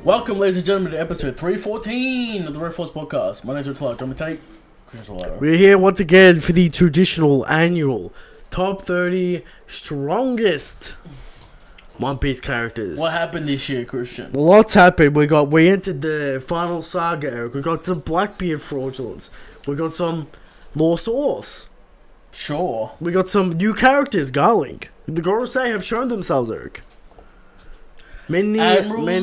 Welcome, ladies and gentlemen, to episode 314 of the Red Force Podcast. My name is Clark. I'm going to We're here once again for the traditional annual Top 30 Strongest One Piece Characters. What happened this year, Christian? Lots happened. We entered the final saga, Eric. We got some Blackbeard fraudulence. We got some Lost Source. Sure. We got some new characters, Garling. The Gorosei have shown themselves, Eric. Many Admirals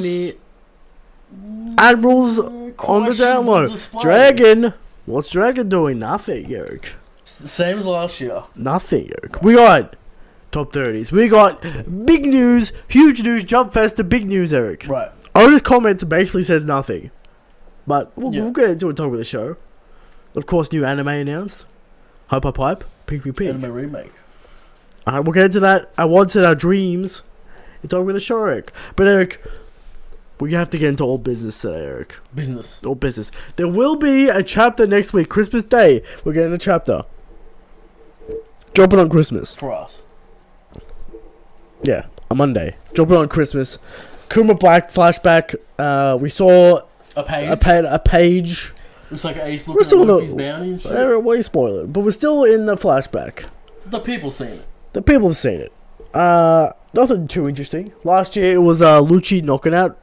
on the download. Display. Dragon. What's Dragon doing? Nothing, Eric. Same as last year. Nothing, Eric. We got top 30s. We got big news, huge news, jump fest to big news, Eric. Right. Otis comment basically says nothing. But we'll get into it, talk about the show. Of course, new anime announced. Hype, pink, pink, pink. Anime remake. Alright, we'll get into that. I wanted our dreams. And talk about the show, Eric. But Eric, we have to get into all business today, Eric. Business. All business. There will be a chapter next week, Christmas Day. We're getting a chapter. Dropping on Christmas. For us. Yeah, a Monday. Dropping on Christmas. Kuma Black flashback. We saw A page. a page. Looks like Ace We're looking still at in Luffy's bounty and shit. Why you spoil it? But we're still in the flashback. The people seen it. The people have seen it. Nothing too interesting. Last year it was Luffy knocking out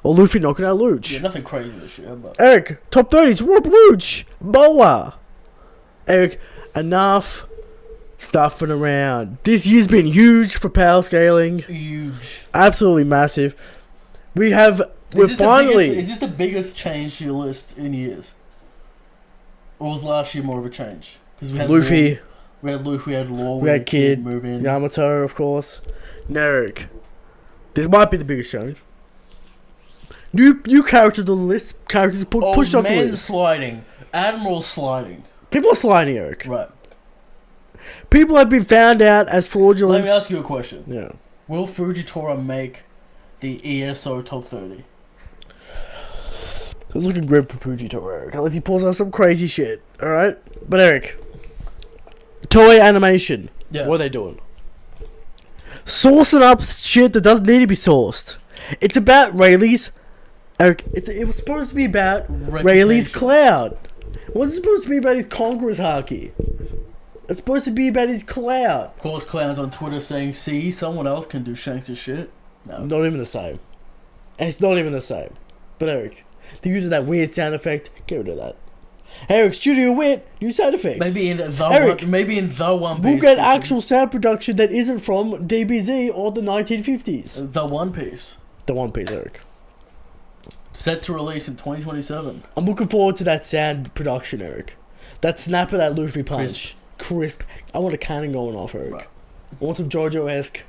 Luch. Yeah, nothing crazy this year, but... Eric, top 30s, Rob Luch, Boa. Eric, enough stuffing around. This year's been huge for power scaling. Huge. Is this the biggest change to your list in years? Or was last year more of a change? Because we had Luffy. We had Luffy, we had Law, We had Kid, move in. Yamato, of course. Now, Eric, this might be the biggest change. New characters on the list. Characters pushed off the list. sliding. Admiral sliding. People are sliding, Eric. Right. People have been found out as fraudulent. Let me ask you a question. Yeah. Will Fujitora make the ESO top 30? It's looking grim for Fujitora, Eric. Unless he pulls out some crazy shit. Alright? But, Eric. Toei Animation. Yes. What are they doing? Sourcing up shit that doesn't need to be sourced. It's about Rayleigh's... Eric, it was supposed to be about Rayleigh's cloud. It wasn't supposed to be about his Conqueror's Haki. It's supposed to be about his cloud. Of course, clowns on Twitter saying, see, someone else can do Shanks' shit. No. Not even the same. It's not even the same. But Eric, they're using that weird sound effect. Get rid of that. Eric, Studio Wit, new sound effects. Maybe in the One Piece. We'll get actual sound production that isn't from DBZ or the 1950s. The One Piece. The One Piece, Eric. Set to release in 2027. I'm looking forward to that sound production, Eric. That snap of that Luffy punch. Crisp. I want a cannon going off, Eric. Right. I want some JoJo-esque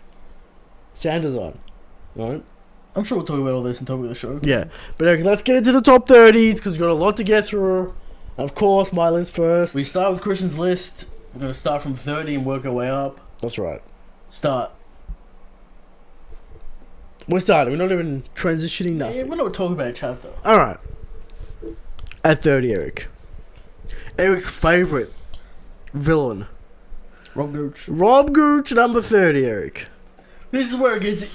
sound design. Alright? I'm sure we'll talk about all this and talk about the show. Yeah. But Eric, let's get into the top 30s because we've got a lot to get through. Of course, my list first. We start with Christian's list. We're going to start from 30 and work our way up. That's right. Start. We're starting. We're not even transitioning nothing. Yeah, we're not talking about a chapter. Alright. At 30, Eric. Eric's favourite villain. Rob Gooch. Rob Gooch, number 30, Eric. This is where it gets...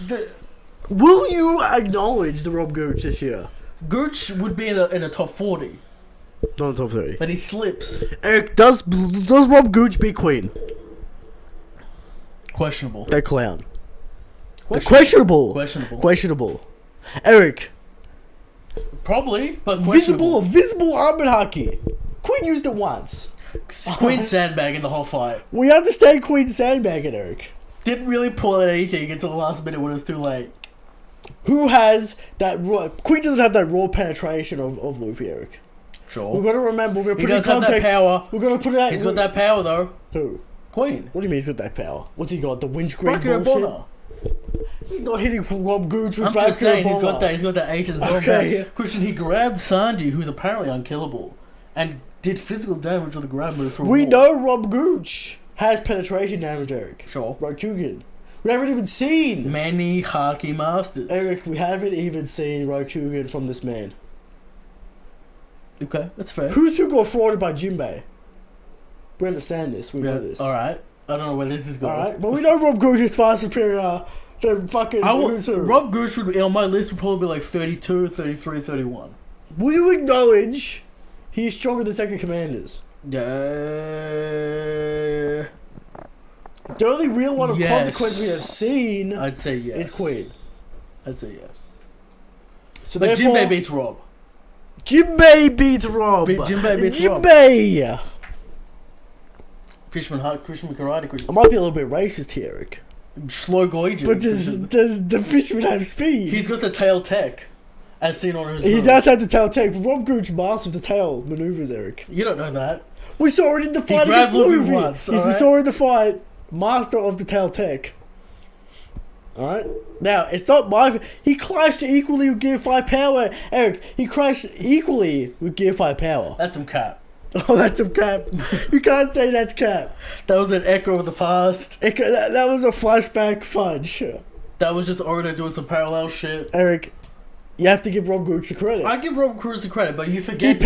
Will you acknowledge the Rob Gooch this year? Gooch would be in the top 40. Not in the top 30. But he slips. Eric, does Rob Gooch beat Queen? Questionable. That clown. Questionable. Questionable. Eric. Probably, but questionable. Visible armored haki. Queen used it once. Queen sandbagging the whole fight. We understand Queen sandbagging, Eric. Didn't really pull out anything until the last minute when it was too late. Who has that raw... Queen doesn't have that raw penetration of Luffy, Eric. Sure. We've got to remember, we're going to put it in context. context. That power. We're going to put it out... He's got that power, though. Who? Queen. What do you mean he's got that power? What's he got? The windscreen bullshit? Bonner. He's not hitting for Rob Gooch with I'm just saying, he's got that. that H as well. Okay. Christian, he grabbed Sanji, who's apparently unkillable, and did physical damage with a grab move from We Wall. know Rob Gooch has penetration damage, Eric. Sure. Rokugan. We haven't even seen... Many Haki Masters. Eric, we haven't even seen Rokugan from this man. Okay, that's fair. Who got frauded by Jinbei? We understand this. We know this. Alright. I don't know where this is going. Alright, but we know Rob Gooch is far superior The fucking loser. Rob Gooch would be on my list. Would probably be like 32, 33, 31. Will you acknowledge he is stronger than second commanders? Yeah. The only real one of Yes. consequence we have seen I'd say yes. is Queen. I'd say yes. So But therefore, Jinbei beats Rob. Jinbei beats Rob. Jinbei beats Rob. Jinbei. Christian Karate Christian. I might be a little bit racist here, Eric. Slow Goiju. But does the Fishman have speed? He's got the tail tech. As seen on his He nose. does have the tail take, but Rob Gooch masters the tail maneuvers, Eric. You don't know that. We saw it in the fight grabbed against Luffy Luffy. once, We alright? saw it in the fight. Master of the tail tech. Alright? Now, it's not my... He clashed equally with Gear 5 power. Eric, he crashed equally with Gear 5 power. That's some cap. Oh, that's some cap. You can't say that's cap. That was an echo of the past. That was a flashback fudge. That was just Oda doing some parallel shit. Eric, you have to give Rob Gooch the credit. I give Rob Cruz the credit, but you He forget.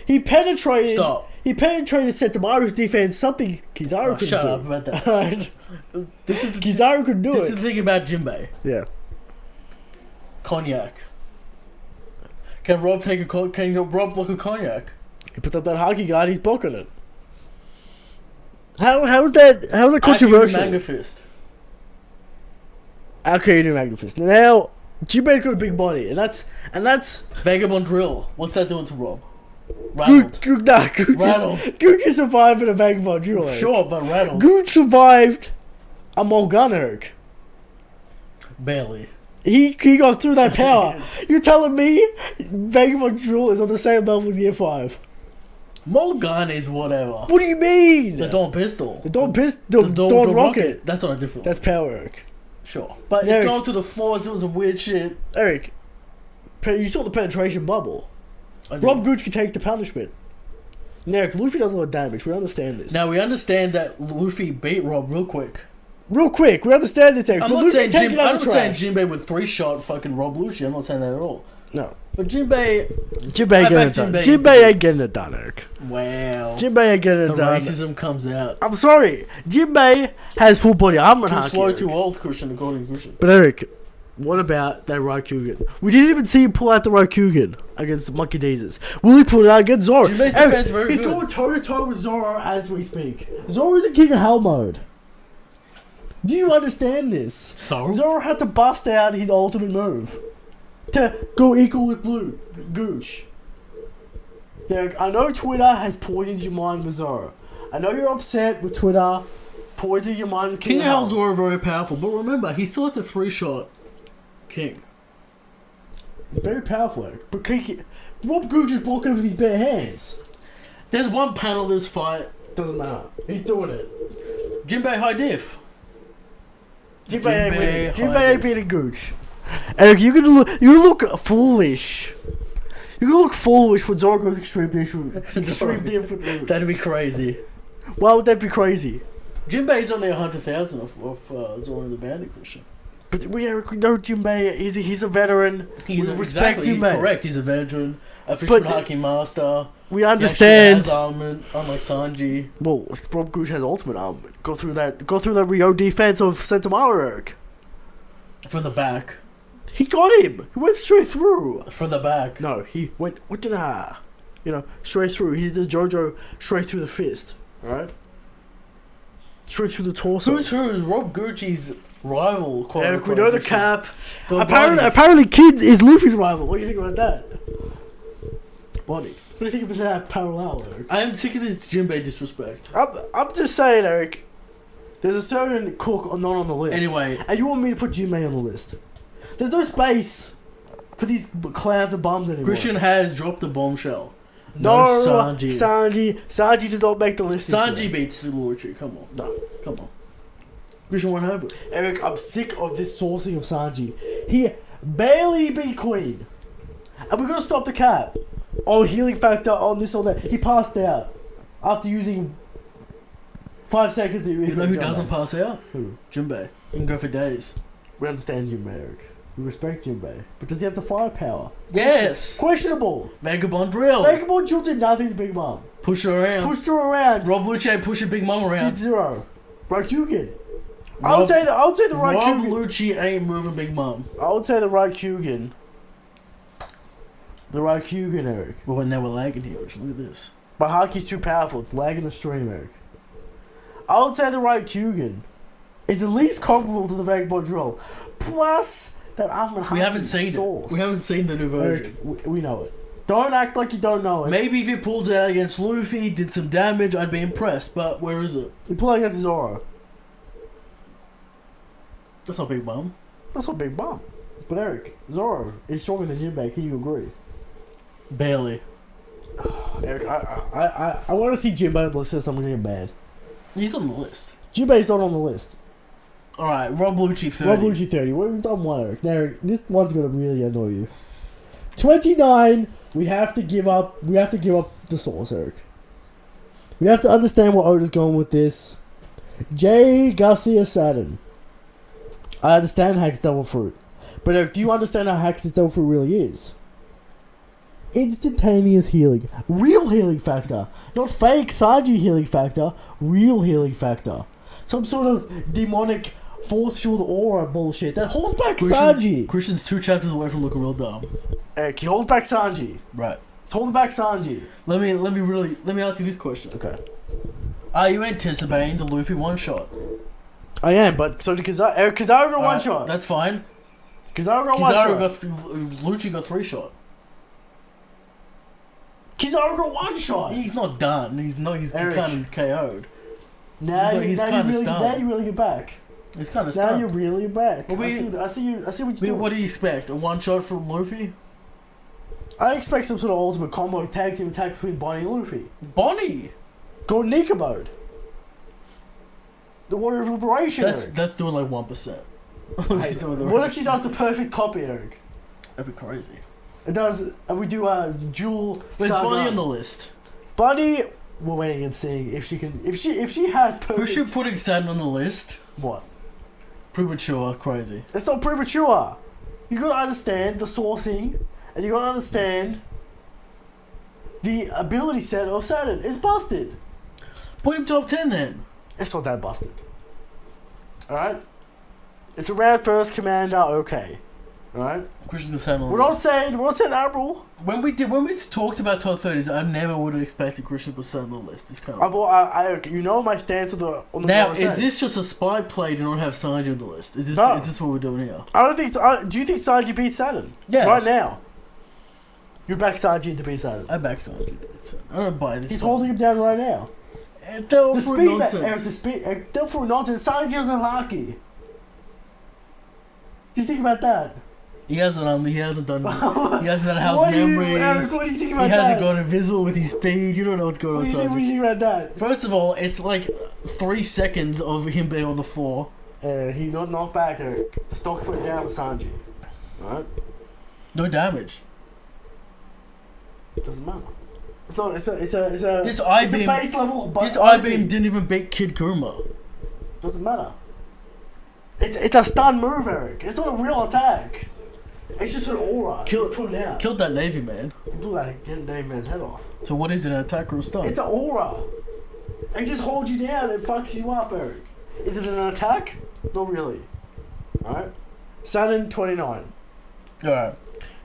He penetrated... Stop. He penetrated Sentamaru's defense, something Kizaru could Shut do. up about that. Alright. This is the, Kizaru could do this is it. the thing about Jinbei. Yeah. Cognac. Can Rob block a cognac? He puts up that hockey guard, he's blocking it. How's that controversial? Manga fist. Okay, you do Magna Fist. Now, Jinbei's got a big body, and that's Vagabond drill. What's that doing to Rob? Rattled. Gooch survived in a vagabond drill. Sure, but rattled. Gooch survived a Mulgun, Eric. Barely. He got through that power. You're telling me vagabond drill is on the same level as Year 5? Mulgun is whatever. What do you mean? The Dawn Pistol. The Dawn Rocket. That's on a different That's power, Eric. Sure. But Eric. it's going to the floor and doing some weird shit. Eric, you saw the penetration bubble. I did. Rob Gooch can take the punishment. Now, Luffy does a lot of damage. We understand this. Now we understand that Luffy beat Rob real quick. Real quick, we understand this, Eric. I'm But not Luffy saying taking out the trash. Jinbei with 3-shot fucking Rob Lucci. I'm not saying that at all. No. But Jinbei, Jinbei I ain't bet getting it done. Jinbei- Jinbei ain't getting it done, Eric. wow. Jinbei ain't getting The it done. racism comes out. I'm sorry. Jinbei has full body armor and Too haki, slow, Eric. too old, Christian, according to Christian. But Eric, what about that Raikugan? We didn't even see him pull out the Raikugan against Monkey Deezers. Will he pull it out against Zoro? Jinbei's Eric, defense very he's good. going toe to toe with Zoro as we speak. Zoro's in King of Hell mode. Do you understand this? So? Zoro had to bust out his ultimate move to go equal with Gooch. Now, I know Twitter has poisoned your mind with Zoro. I know you're upset with Twitter poisoning your mind with King of Hell. Hell's were very powerful, but remember, he's still at the 3-shot king. Very powerful, Eric. But Rob Gooch is blocking with his bare hands. There's one panel this fight. Doesn't matter. He's doing it. Jinbei high diff. Jinbei ain't winning. Jinbei Jinbei ain't beating Gooch. Eric, you're gonna look foolish. You're gonna look foolish when Zoro goes extreme diff with Luke. That'd be crazy. Why would that be crazy? Jinbei's only 100,000 of Zoro the Bandit Christian. But we know Jinbei. He's a veteran. We respect exactly Jinbei. correct. He's a veteran, a fisherman But- haki master. We He understand. actually has armament, unlike Sanji. Well, if Rob Gooch has ultimate armament. Go through that Rio defense of Sentamaru, Eric. From the back. He got him. He went straight through. From the back. No, he went. What did straight through. He did JoJo straight through the fist. Alright? Straight through the torso. Who is Rob Gucci's rival? quote Eric, we unquote, know the Christian? cap. Go Apparently, Kid is Luffy's rival. What do you think about that? Body. What do you think about that parallel, Eric? I am sick of this Jinbei disrespect. I'm just saying, Eric. There's a certain cook not on the list. Anyway. And you want me to put Jinbei on the list. There's no space for these clowns and bums anymore. Christian has dropped the bombshell. No, Sanji. Sanji does not make the list. this Sanji year. beats Luchi. Come on. No. Come on. Christian won't have it. Eric, I'm sick of this sourcing of Sanji. He barely beat Queen. And we're gonna stop the cap. Oh, healing factor on this or that. He passed out after using 5 seconds. You know who doesn't pass out? Who? Jinbei. You can go for days. We understand Jinbei, Eric. We respect Jinbei. But does he have the firepower? Yes. Questionable. Vagabond drill. Vagabond Jill did nothing to Big Mom. Push her around. Pushed her around. Rob Lucci pushing Big Mom around. Did 0. Raikugan. I would say the Rob Ryugen. Lucci ain't moving Big Mom. I would say the Ryugen. The Ryugen, Eric. But when they were lagging here, Christian, look at this. But hockey's too powerful. It's lagging the stream, Eric. I would say the Ryugen is at least comparable to the Vagabond drill. Plus, that almond We haven't seen sauce. it. We haven't seen the new version. Eric, we know it. Don't act like you don't know it. Maybe if you pulled it out against Luffy, did some damage, I'd be impressed. But where is it? You pull it against Zoro. That's not Big Mom. That's not Big Mom. But Eric, Zoro is stronger than Jinbei. Can you agree? Barely. Eric, I want to see Jinbei on the list. I'm gonna get mad. He's on the list. Jinbei's not on the list. Alright, Rob Lucci 30. Rob Lucci 30. We've done one, Eric. Now, Eric, this one's gonna really annoy you. 29. We have to give up. We have to give up the source, Eric. We have to understand what Oda's going with this. J. Garcia Saturn. I understand Hack's Double Fruit, but Eric, do you understand how Hack's Double Fruit really is? Instantaneous healing, real healing factor, not fake Sanji healing factor. Real healing factor. Some sort of demonic force shield aura bullshit that holds back Sanji. Christian's 2 chapters away from looking real dumb. Eric, he holds back Sanji. Right. It's holding back Sanji. Let me ask you this question. Okay. Are you anticipating the Luffy one shot? I am, but so did Kizaru. Eric, Kizaru got one shot. That's fine. Kizaru got one shot. Lucci got 3 shot. Kizaru got one shot. He's not done. He's Eric. kind of KO'd. Now He's you kinda really, stunned. now you really get back. He's kind of Now stunned. you're really back. Well, I see what you're doing. What do you expect? A one shot from Luffy? I expect some sort of ultimate combo tag team attack between Bonnie and Luffy. Bonnie. Go Nika mode. The Warrior of Liberation. Eric. That's doing like 1%. She's doing the What if she does the perfect copy, Eric? That'd be crazy. It does. We do a dual. Where's Star Bonnie Gun. on the list? Bonnie, we're waiting and seeing if she can. If she has perfect. Christian putting Saturn on the list. What? Premature, crazy. It's not premature. You gotta understand the sourcing, and you gotta understand the ability set of Saturn. It's busted. Put him top 10 then. It's not that busted. Alright? It's around first commander, okay. Alright? Christian Saturn on the We're list. not saying Admiral. When we talked about top 30s, I never would have expected Christian to Saturn on the list. It's kind of. I you know my stance on the Now, what I'm is saying. this just a spy play to not have Sanji on the list? Is this No. is this what we're doing here? I don't think so. Do you think Sanji beats Saturn? Yes. Right now. You back Sanji to beat Saturn. I back Sanji. I don't buy this. He's song. holding him down right now. The The speed back, Eric, the speed, Eric, don't for nonsense. Sanji doesn't hockey. Just think about that. He hasn't done. He hasn't done house What do you, memories. Eric, what do you think about He that? hasn't gone invisible with his speed. You don't know what's going on. What do you think about that? First of all, it's like 3 seconds of him being on the floor. He not knocked back, Eric. The stocks went down with Sanji. Alright? No damage. Doesn't matter. It's not. It's a. This I it's beam. a base level. This I beam didn't even beat Kid Kuma. Doesn't matter. It's a stun move, Eric. It's not a real attack. It's just an aura. It's put it out. Killed that Navy man. You blew that Navy man's head off. So what is it? An attack or a stun? It's an aura. It just holds you down and fucks you up, Eric. Is it an attack? Not really. Alright? Saturn 29. Alright.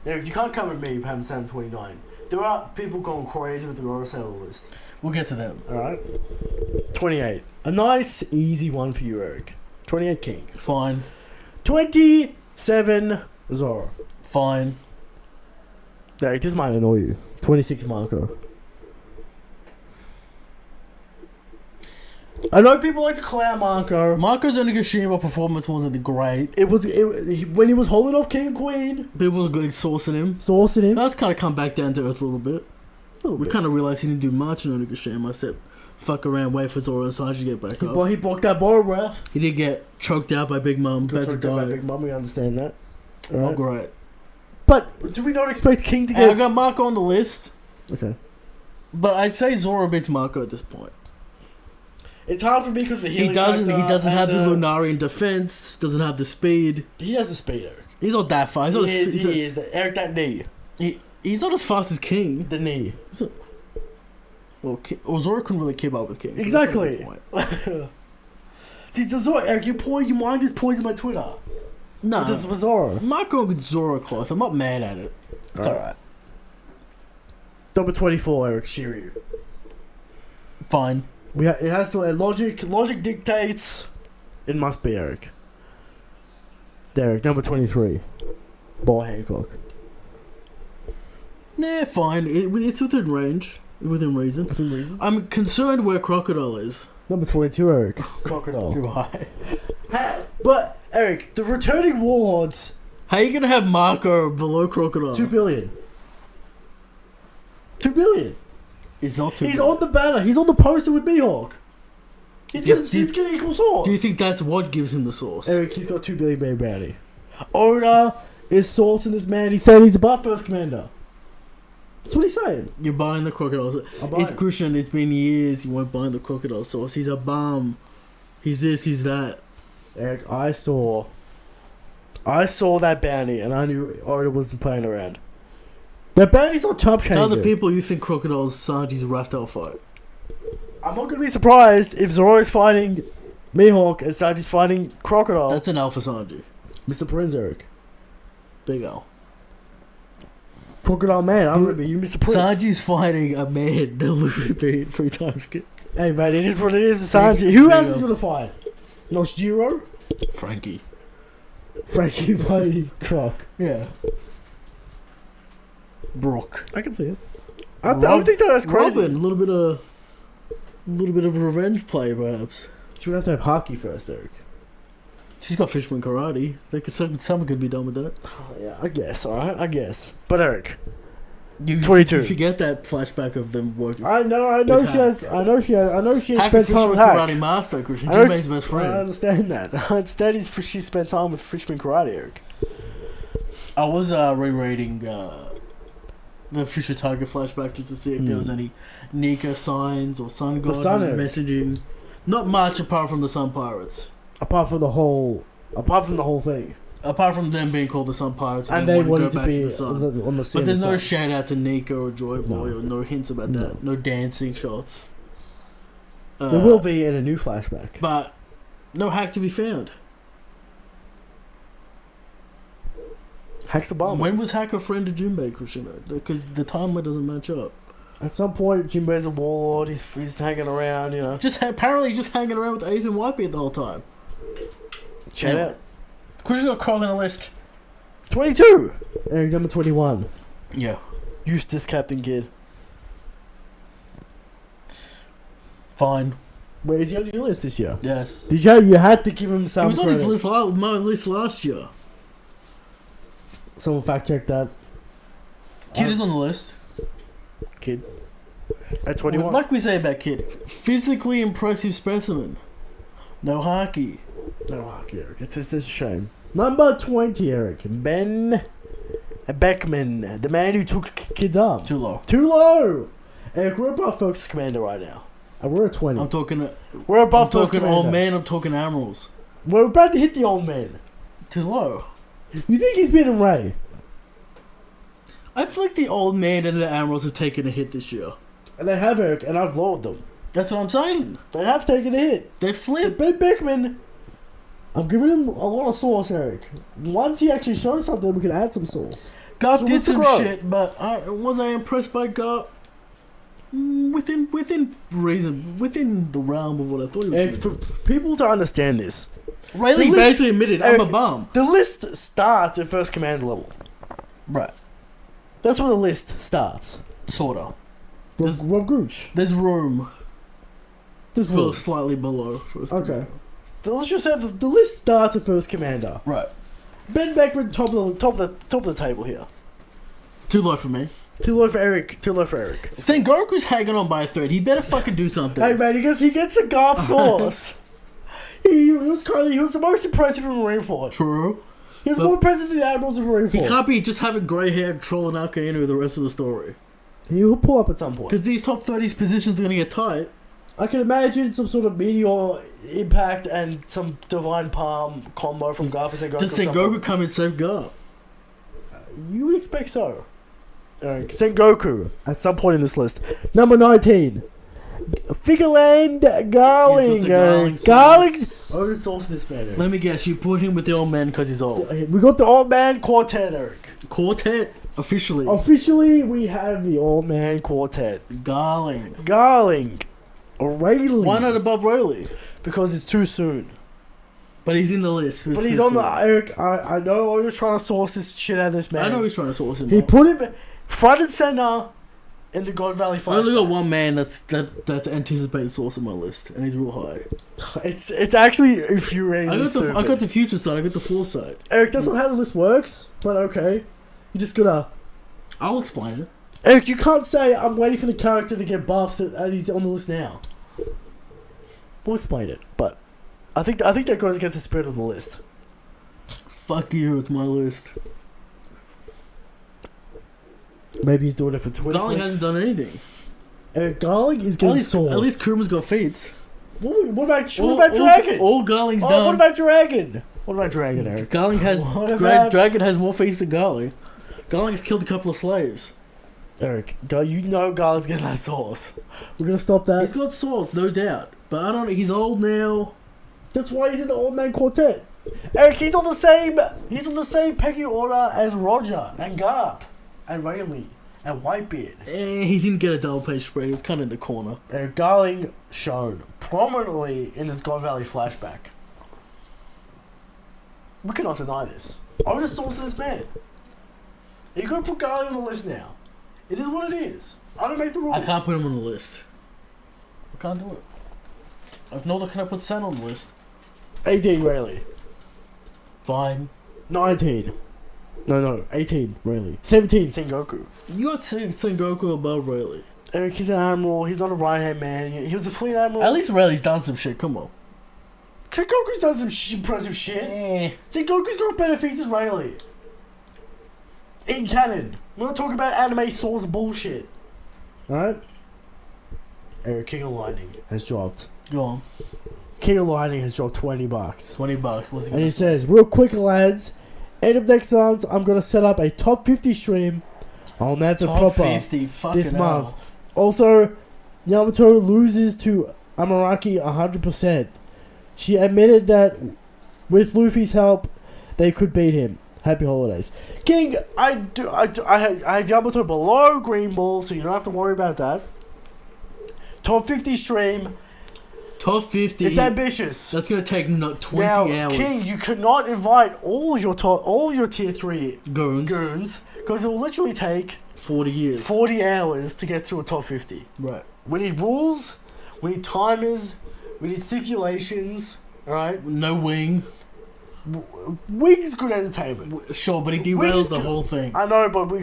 Eric, you can't come at me for having Saturn 29. There are people going crazy with the Rosella list. We'll get to them. Alright? 28. A nice, easy one for you, Eric. 28 King. Fine. 27 Zoro. Fine. Eric, this might annoy you. 26 Marco. I know people like to clown Marco. Marco's Onigashima performance wasn't great. When he was holding off King and Queen. People were good sourcing him. Sourcing him. That's kind of come back down to earth a little bit. We kind of realized he didn't do much in Onigashima except fuck around, wait for Zoro and Sanji to get back up. Well, he blocked that borrow breath. He did get choked out by Big Mom. About to Choked out by die. Big Mom, we understand that. Not Alright. great. But do we not expect King to I get... got Marco on the list, Okay. but I'd say Zoro beats Marco at this point. It's hard for me because the healing He doesn't factor have and the Lunarian defense. Doesn't have the speed. He has the speed, Eric. He's not that fast. He's not He is. Eric, that knee. He's not as fast as King. The knee. Well, Zoro couldn't really keep up with King. So Exactly. that's not a good point. See, the Zoro, Eric, your mind is poisoned by Twitter. No. This was Zoro. Micro with Zoro close. I'm not mad at it. It's alright. Number 24, Eric, Shiryu. Fine. It has to. Logic dictates. It must be Eric. Derek, number 23. Ball Hancock. Nah, fine. It's within range. Within reason. Within reason. I'm concerned where Crocodile is. Number 22, Eric. Crocodile. Too high. But, Eric, the returning warlords. How you gonna have Marco below Crocodile? 2 billion. 2 billion. It's not 2 He's billion. on the banner. He's on the poster with Mihawk. He's gonna equal source. Do you think that's what gives him the source? Eric, he's got 2 billion baby bounty. Oda is sourcing this man. He's saying he's above first commander. That's what he's saying. You're buying the Crocodile. It's Christian. It's been years you weren't buying the Crocodile sauce. He's a bum. He's this, he's that. Eric, I saw that bounty and I knew Oda wasn't playing around. That bounty's not chump changing. Tell the people you think Crocodile's Sanji's Raptor fight. I'm not gonna be surprised if Zoro's fighting Mihawk and Sanji's fighting Crocodile. That's an Alpha Sanji. Mr. Prince, Eric. Big L. Crocodile man, I remember you, Mr. Prince. Sanji's fighting a man that Luffy beat 3 times. Hey man, it is what it is, Sanji. Who else is gonna fight? Noshijiro? Frankie. Frankie by Croc. Yeah. Brook. I can see it. I don't think that's crazy. Robin, a little bit of revenge play, perhaps. She would have to have hockey first, Eric. She's got Fishman Karate. Someone could be done with that. Oh, yeah, I guess. All right, I guess. But Eric, you 22. You forget that flashback of them working. I know she has Hack spent time with Hack. Karate Master, Christian. Jinbei's best friend. I understand that. I understand she spent time with Fishman Karate, Eric. I was rereading the Future Tiger flashback just to see if there was any Nika signs or Sun God messaging. Not much apart from the Sun Pirates. Apart from the whole thing. Apart from them being called the Sun Pirates, and they wanted to be the sun. on the But there's no shout out to Nika or Joy Boy or no hints about that. No dancing shots. There will be in a new flashback. But no Hack to be found. Hack's the bomb. When was Hack a friend to Jinbei, Christian? Because the timeline doesn't match up. At some point, Jinbei's a warlord. He's hanging around, you know. Apparently just hanging around with Ethan Whitebeard the whole time. Shout out. Christian got Krog on the list. 22. Eric, number 21. Yeah. Eustace, Captain Kidd. Fine. Wait, is he on your list this year? Yes. Did you had to give him some credit. He was on my list last year. Someone fact check that. Kid is on the list. Kid. At 21. Like we say about Kid, physically impressive specimen. No hockey. No hockey, Eric. It's a shame. Number 20, Eric. Ben Beckman, the man who took Kid's arm. Too low. Too low. Eric, we're above Focus Commander right now. And we're at 20. I'm talking. We're above I'm talking Commander. old man. I'm talking Admirals. We're about to hit the old man. Too low. You think he's beating Ray? I feel like the old man and the Admirals have taken a hit this year. And they have, Eric, and I've lowered them. That's what I'm saying. They have taken a hit. They've slipped. Ben Beckman, I'm giving him a lot of sauce, Eric. Once he actually shows something, we can add some sauce. Garp did some shit, but was I impressed by Garp? Within reason, within the realm of what I thought he was Eric, for people to understand this, Rayleigh basically admitted, Eric, I'm a bum. The list starts at first command level. Right. That's where the list starts. Sorta. Rob Gooch. There's room. There's room. Slightly below first Okay. So let's just say the list starts at first commander. Right. Ben Beckman, top of the table here. Too low for me. Too low for Eric. Too low for Eric. Sengoku's hanging on by a thread. He better fucking do something. Hey man, he gets the Garp sauce. he was the most impressive in Marineford. True. He was more impressive than the Admirals in Marineford. He can't be just having grey hair trolling Akainu the rest of the story. He will pull up at some point. Because these top 30's positions are going to get tight. I can imagine some sort of meteor impact and some divine palm combo from Garp and Sengoku. Does Sengoku come and save Garp? You would expect so. Sengoku, at some point in this list. Number 19. Figureland Garling. Garling. Oh, it's also this man. Let me guess. You put him with the old man because he's old. We got the old man quartet, Eric. Quartet officially. Officially, we have the old man quartet. Garling. Rayleigh. Why not above Rayleigh? Because it's too soon. But he's in the list. But he's on the Eric. I know. I'm just trying to source this shit out of this man. I know he's trying to source him. He put him front and center in the God Valley Flashback. I only got one man that's anticipated source on my list, and he's real high. It's actually infuriating. I got the future side. I got the foresight. Eric, that's not how the list works. But okay, you just gotta. I'll explain it. Eric, you can't say I'm waiting for the character to get buffed and he's on the list now. We'll explain it, but I think that goes against the spirit of the list. Fuck you, it's my list. Maybe he's doing it for Twitter. Garling hasn't done anything. Eric, Garling is getting sourced. At least Kuruma's got feats. What about Dragon? All Garling's done. What about Dragon? Eric? Garling has Dragon has more feats than Garling. Garling has killed a couple of slaves. Eric, you know Garling's getting that sauce. We're gonna stop that. He's got sauce, no doubt. But I don't know, he's old now. That's why he's in the old man quartet. Eric, he's on the same pecking order as Roger and Garp and Rayleigh and Whitebeard. He didn't get a double page spread, he was kinda in the corner. Eric, Garling shown prominently in this God Valley flashback. We cannot deny this. I'm the source of this man. You're gonna put Garling on the list now. It is what it is. I don't make the rules. I can't put him on the list. I can't do it. Nor can I put Sen on the list. 18 Rayleigh. Fine. 19. No, 18 Rayleigh. 17 Sengoku. You got Sengoku above Rayleigh. Eric, he's an admiral. He's not a right-hand man. He was a fleet admiral. At least Rayleigh's done some shit. Come on. Sengoku's done some impressive shit. Sengoku's got better feats than Rayleigh. In canon. We're not talking about anime source bullshit. Alright? Eric, King of Lightning has dropped. Go on. King of Lightning has dropped $20. $20. What's he and he says, real quick, lads. End of next month, I'm going to set up a top 50 stream on That's a Proper 50, this month. Also, Yamato loses to Amaraki 100%. She admitted that with Luffy's help, they could beat him. Happy holidays. King, I have Yamato below Green Ball, so you don't have to worry about that. Top 50 stream. Top 50. It's ambitious. That's going to take 20 hours. King, you cannot invite all your tier 3 goons because it will literally take 40 years. 40 hours to get through a top 50. Right. We need rules, we need timers, we need stipulations, alright? No wing. Wing's good entertainment. Sure, but he derails the whole thing. I know, but we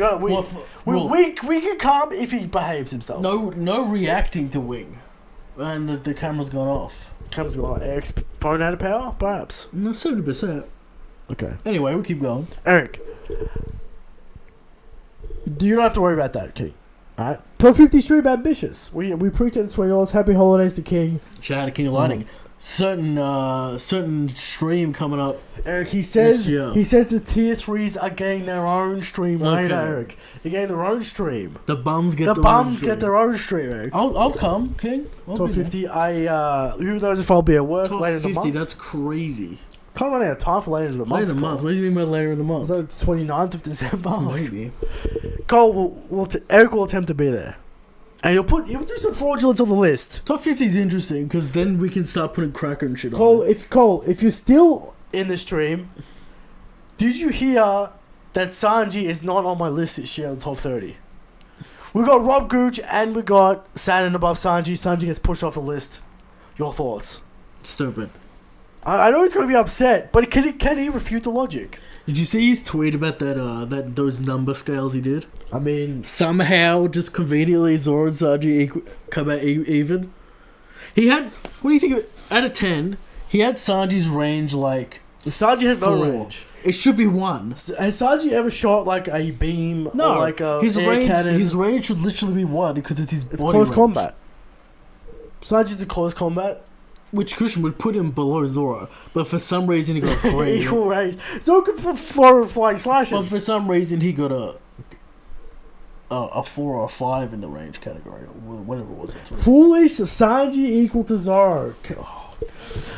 can come if he behaves himself. No reacting to Wing. And the camera's gone off. Camera's gone off. Eric's phone out of power? Perhaps. No, 70%. Okay. Anyway, we'll keep going. Eric. You don't have to worry about that, King. Alright? Top 50 stream ambitious. We preach at $20. Happy holidays to King. Shout out to King of Lightning. Certain stream coming up. Eric, he says the tier 3s are getting their own stream later, Eric. They're getting their own stream. The bums get their own stream, Eric. I'll come, King. Top 50, who knows if I'll be at work later in the month. That's crazy. Can't run out of time for later in the month. Later in the month? What do you mean by later in the month? So it's 29th of December. Maybe. Cole, Eric will attempt to be there. And he'll do some fraudulence on the list. Top 50 is interesting because then we can start putting cracker and shit on Cole, if you're still in the stream, did you hear that Sanji is not on my list this year on the top 30? We got Rob Gooch and we got Saturn above Sanji. Sanji gets pushed off the list. Your thoughts? Stupid. I know he's going to be upset, but can he refute the logic? Did you see his tweet about those number scales he did? I mean, somehow just conveniently Zoro and Sanji come out even. He had, what do you think of it? Out of 10, he had Sanji's range like Sanji has 4. no range. It should be 1. Has Sanji ever shot like a beam or like a air cannon? His range should literally be 1 because it's his body close range. Combat. Sanji's in close combat. Which Christian would put him below Zoro, but for some reason he got 3. Equal range. Zoro could throw flying slashes. But for some reason he got a... a 4 or a 5 in the range category, or whatever it was. Foolish Sanji equal to Zoro. Oh.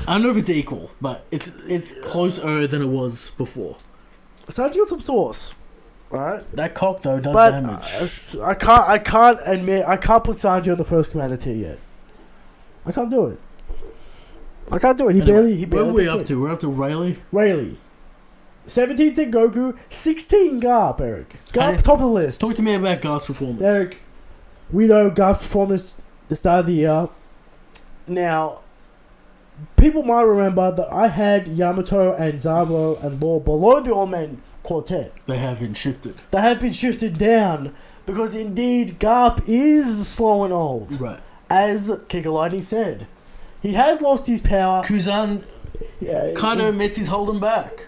I don't know if it's equal, but it's closer than it was before. Sanji got some sauce, right? That cock though does but, damage. I can't put Sanji on the first commander tier yet. I can't do it. He barely. Where are we up to? We're up to Rayleigh. 17 Goku, 16 Garp, Eric. Garp, top of the list. Talk to me about Garp's performance. Eric, we know Garp's performance the start of the year. Now, people might remember that I had Yamato and Zabo and Law below the all-man quartet. They have been shifted. They have been shifted down because indeed Garp is slow and old. Right. As Kicker Lightning said. He has lost his power. Kuzan kind of admits he's holding back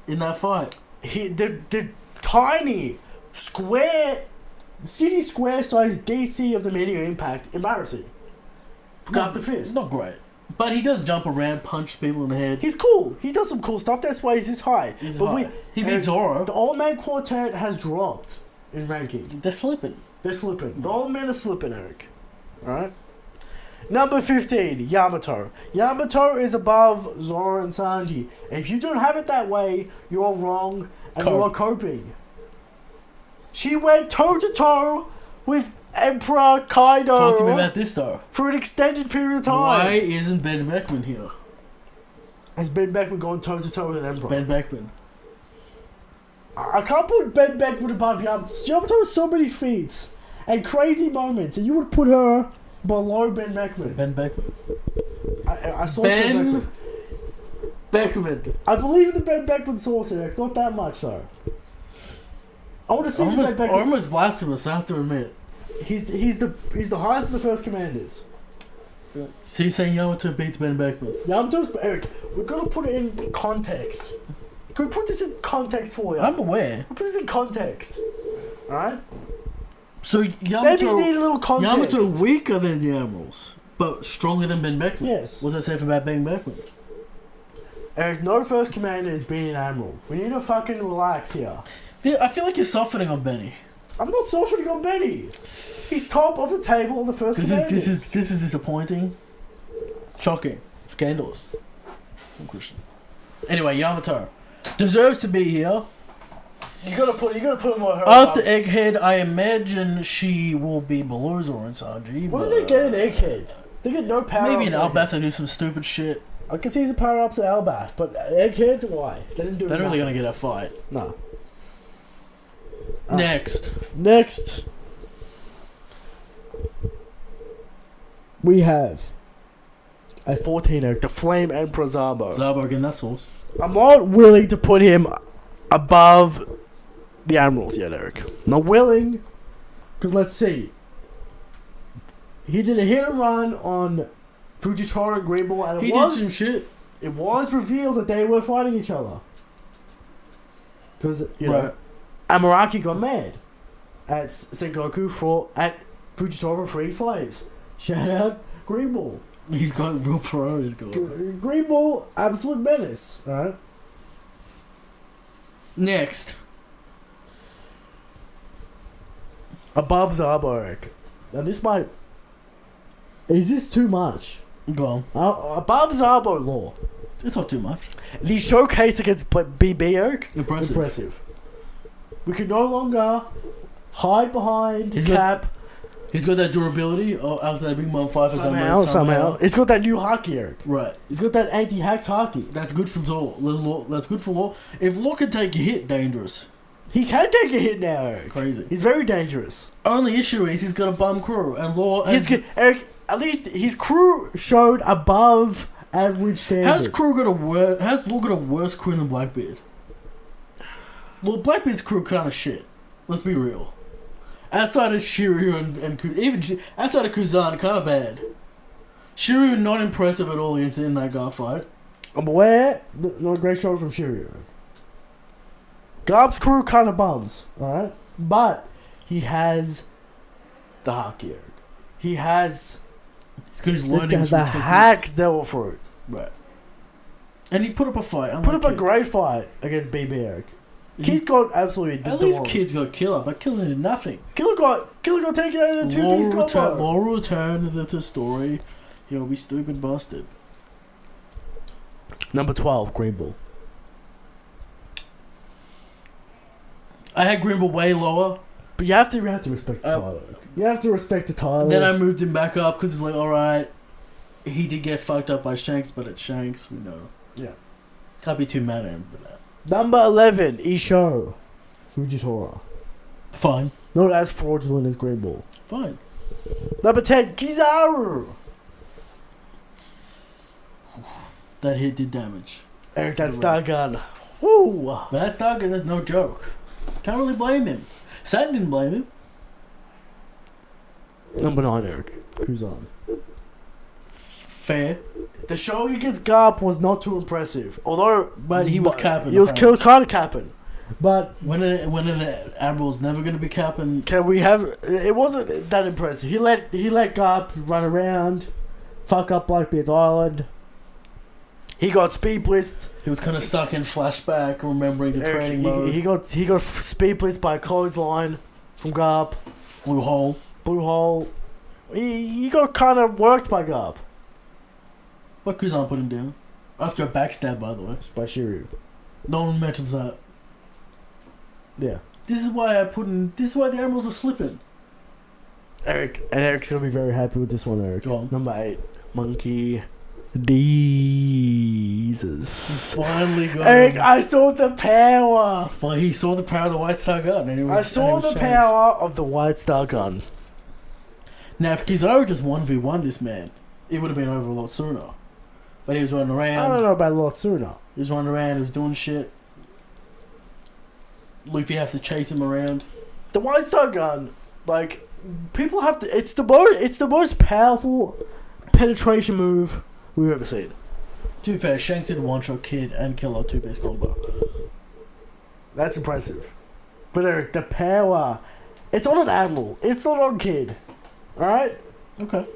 in that fight. The tiny city square sized DC of the Meteor Impact, embarrassing. Garp the Fist. Not great. But he does jump around, punch people in the head. He's cool. He does some cool stuff. That's why he's this high. He beats Zoro. The Old Man Quartet has dropped in ranking. They're slipping. The Old Men are slipping, Eric. Alright? Number 15, Yamato. Yamato is above Zoro and Sanji. If you don't have it that way, you're wrong and you are coping. She went toe-to-toe with Emperor Kaido. Talk to me about this, though. For an extended period of time. Why isn't Ben Beckman here? Has Ben Beckman gone toe-to-toe with an Emperor? Ben Beckman. I can't put Ben Beckman above Yamato. Yamato has so many feats and crazy moments, and you would put her below Ben Beckman. Ben Beckman. I saw Ben Beckman. I believe in the Ben Beckman source, Eric. Not that much, though. I want to see Ben Beckman. Almost blasphemous, I have to admit. He's the highest of the first commanders. So you're saying Yamato beats Ben Beckman? Yamato's Eric. We've got to put it in context. Can we put this in context for you? I'm aware. We'll put this in context. Alright? So Yamato, maybe you need a little context. Yamato weaker than the Admirals, but stronger than Ben Beckman. Yes. What's that say about Ben Beckman? Eric, no first commander has been an Admiral. We need to fucking relax here. Yeah, I feel like you're softening on Benny. I'm not softening on Benny. He's top of the table of the first commander. This is disappointing. Shocking. Scandalous. I'm Christian. Anyway, Yamato deserves to be here. You gotta put him on her. After Egghead, I imagine she will be below Zoro and Sanji. What do they get in Egghead? They get no power. Maybe in Elbath they do some stupid shit. I can see some power ups at Elbath, but Egghead, why? They didn't do. They're not really gonna get a fight. No. Next, we have a 14, the Flame Emperor Zabo. Zabo again, that sauce. I'm not willing to put him above the Admirals yet, Eric. Not willing, because let's see. He did a hit and run on Fujitora and Green Ball, and He did some shit. It was revealed that they were fighting each other. Because, you know, Amaraki got mad at Sengoku at Fujitora for freeing slaves. Shout out Green Ball. He's got real priorities going. Green Ball, absolute menace. Alright. Next. Above Zabo, Eric. Now this might... Is this too much? Go on. Above Zabo Law. It's not too much. The showcase against BB, Eric. Impressive. We can no longer hide behind Cap. He's got that durability after that big mom fight for somehow. He's got that new haki, Eric. Right. He's got that anti-hacks haki. That's good for Law. That's good for Law. If Law can take a hit, dangerous. He can take a hit now, Eric. Crazy. He's very dangerous. Only issue is he's got a bum crew, and Law... Eric, at least his crew showed above average standard. How's Law got a worse crew than Blackbeard? Well, Blackbeard's crew kind of shit. Let's be real. Outside of Shiryu and even outside of Kuzan, kind of bad. Shiryu not impressive at all in that guy fight. I'm aware. Not a great show from Shiryu. Garp's crew kind of bums, alright? But he has the haki. He has the hacks devil fruit. Right. And he put up a fight. Put up a great fight against BB, Eric. Kid got absolutely At least Kid's got Killer, but Killer did nothing. Killer got taken out in a two-piece combo. Moral return to the story. He'll be stupid busted. Number 12, Green Bull. I had Green Bull way lower. But you have to respect the Tyler. You have to respect the Tyler. Then I moved him back up because it's like, alright, he did get fucked up by Shanks, but it's Shanks, we know. Yeah. Can't be too mad at him for that. Number 11, Isho. Fujitora. Fine. Not as fraudulent as Green Bull. Fine. Number 10, Kizaru. That hit did damage. Eric, that star gun. Woo! But that star gun is no joke. Can't really blame him. Saturn didn't blame him. Number 9, Eric. Kuzan. Fair. The show against Garp was not too impressive. Although... But he was capping. He was kind of capping. But... When are the Admiral's never going to be capping? Can we have... It wasn't that impressive. He let Garp run around. Fuck up Blackbeard's Island. He got speed blitzed. He was kind of stuck in flashback, remembering the training mode. He got speed blitzed by a clothesline from Garp. Blue hole. He got kind of worked by Garp. But Kuzan put him down. After a backstab, by the way. It's by Shiryu. No one mentions that. Yeah. This is why the Admirals are slipping. Eric's gonna be very happy with this one, Eric. Go on. Number 8, Monkey Jesus. Finally got Eric, him. I saw the power. He saw the power of the White Star Gun. And I saw the power of the White Star Gun. Now, if Kizaru just 1v1 this man, it would have been over a lot sooner. But he was running around. I don't know about a lot sooner. He was running around, he was doing shit. Luffy have to chase him around. The White Star Gun, like, people have to... It's the most powerful penetration move we've ever seen. To be fair, Shanks did one-shot Kid and Killer two-piece combo. That's impressive. But Eric, the power... It's on an Admiral. It's not on Kid. Alright? Okay.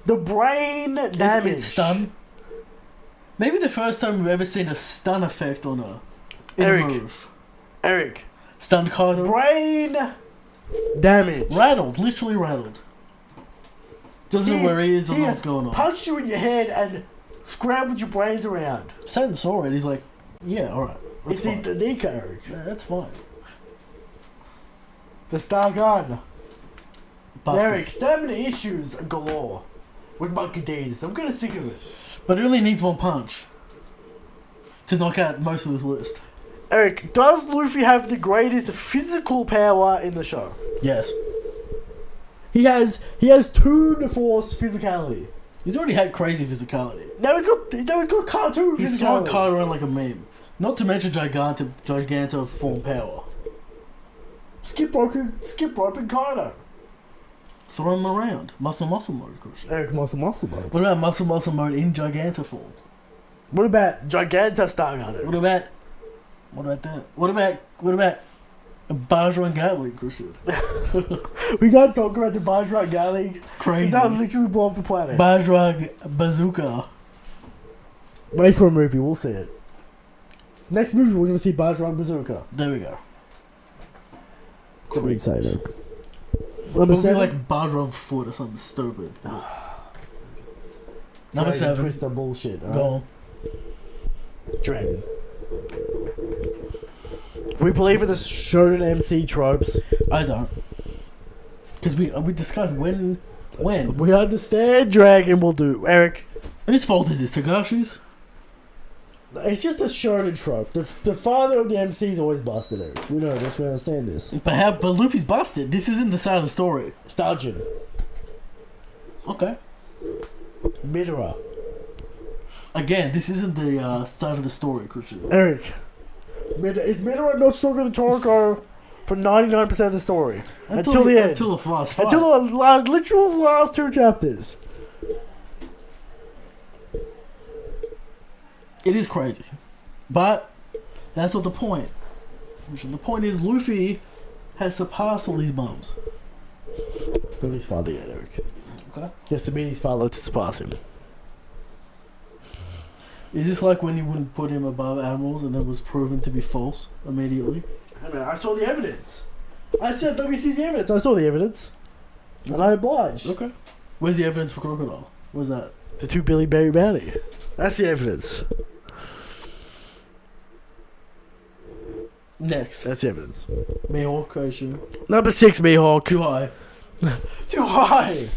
The brain damage. It's stun. Maybe the first time we've ever seen a stun effect on a move. Eric. Stun Kaido. Brain damage. Rattled. Literally rattled. Doesn't know where he is, doesn't know what's going on. Punched you in your head and scrambled your brains around. Saturn saw it, he's like, yeah, alright. It's the Nika, Eric. Yeah, that's fine. The Star Gun. Busted. Eric, stamina issues galore with Monkey Jesus. I'm gonna sick of it. But it really needs one punch to knock out most of this list. Eric, does Luffy have the greatest physical power in the show? Yes. He has tour de force physicality. He's already had crazy physicality. Now he's got cartoon He's physicality. throwing Kaido around like a meme. Not to mention Giganto form power. Skip roping Kaido. Throw him around. Muscle mode, of course. Eric, muscle mode. What about muscle mode in Giganta form? What about Giganta Star Gun? What about that? What about Bajra and Gatling, Christian? We gotta talk about the Bajra Gatling. Crazy. That was literally blow up the planet. Bajra Bazooka. Wait for a movie, we'll see it. Next movie, we're gonna see Bajra Bazooka. There we go. What do you say, Eric? Number 7? Like Bajra Foot or something stupid. Number 7. Twister bullshit. Right? Go on. Dragon. We believe in the Shonen MC tropes. I don't. Because we discussed when. We understand Dragon will do. Eric. Whose fault is this? Tagashi's? It's just a Shonen trope. The father of the MC is always busted, Eric. We know this. We understand this. But Luffy's busted. This isn't the side of the story. Sturgeon. Okay. Midora. Again, this isn't the start of the story, Christian. Eric. Is Midora not stronger than Toriko for 99% of the story? Until the end. Until the last fight. Until the literal last 2 chapters. It is crazy. But that's not the point. The point is Luffy has surpassed all these bums. Not his father yet, Eric. Okay. He has to meet his father to surpass him. Is this like when you wouldn't put him above animals and then was proven to be false immediately? I mean, I saw the evidence. I said, let me see the evidence. I saw the evidence. And I obliged. Okay. Where's the evidence for crocodile? Where's that? The 2 Billy Berry Bounty. That's the evidence. Next. That's the evidence. Mihawk, I assume. Number 6, Mihawk. Too high. Too high.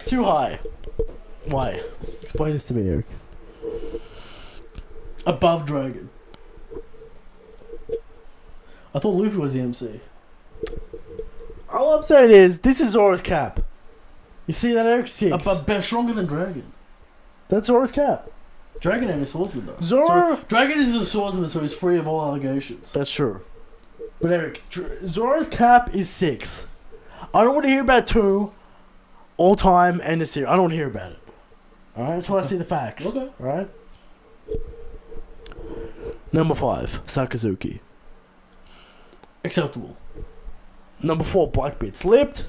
Too high. Why? Explain this to me, Eric. Above Dragon. I thought Luffy was the MC. All I'm saying is, this is Zoro's cap. You see that, Eric? 6. But stronger than Dragon. That's Zoro's cap. Dragon ain't a swordsman though. Zoro... So, Dragon is a swordsman, so he's free of all allegations. That's true. But Eric, Zoro's cap is 6. I don't want to hear about 2, all time, and the series. I don't want to hear about it. Alright, that's why I see the facts. Okay. Alright? Number 5, Sakazuki. Acceptable. Number 4, Blackbeard. Slipped.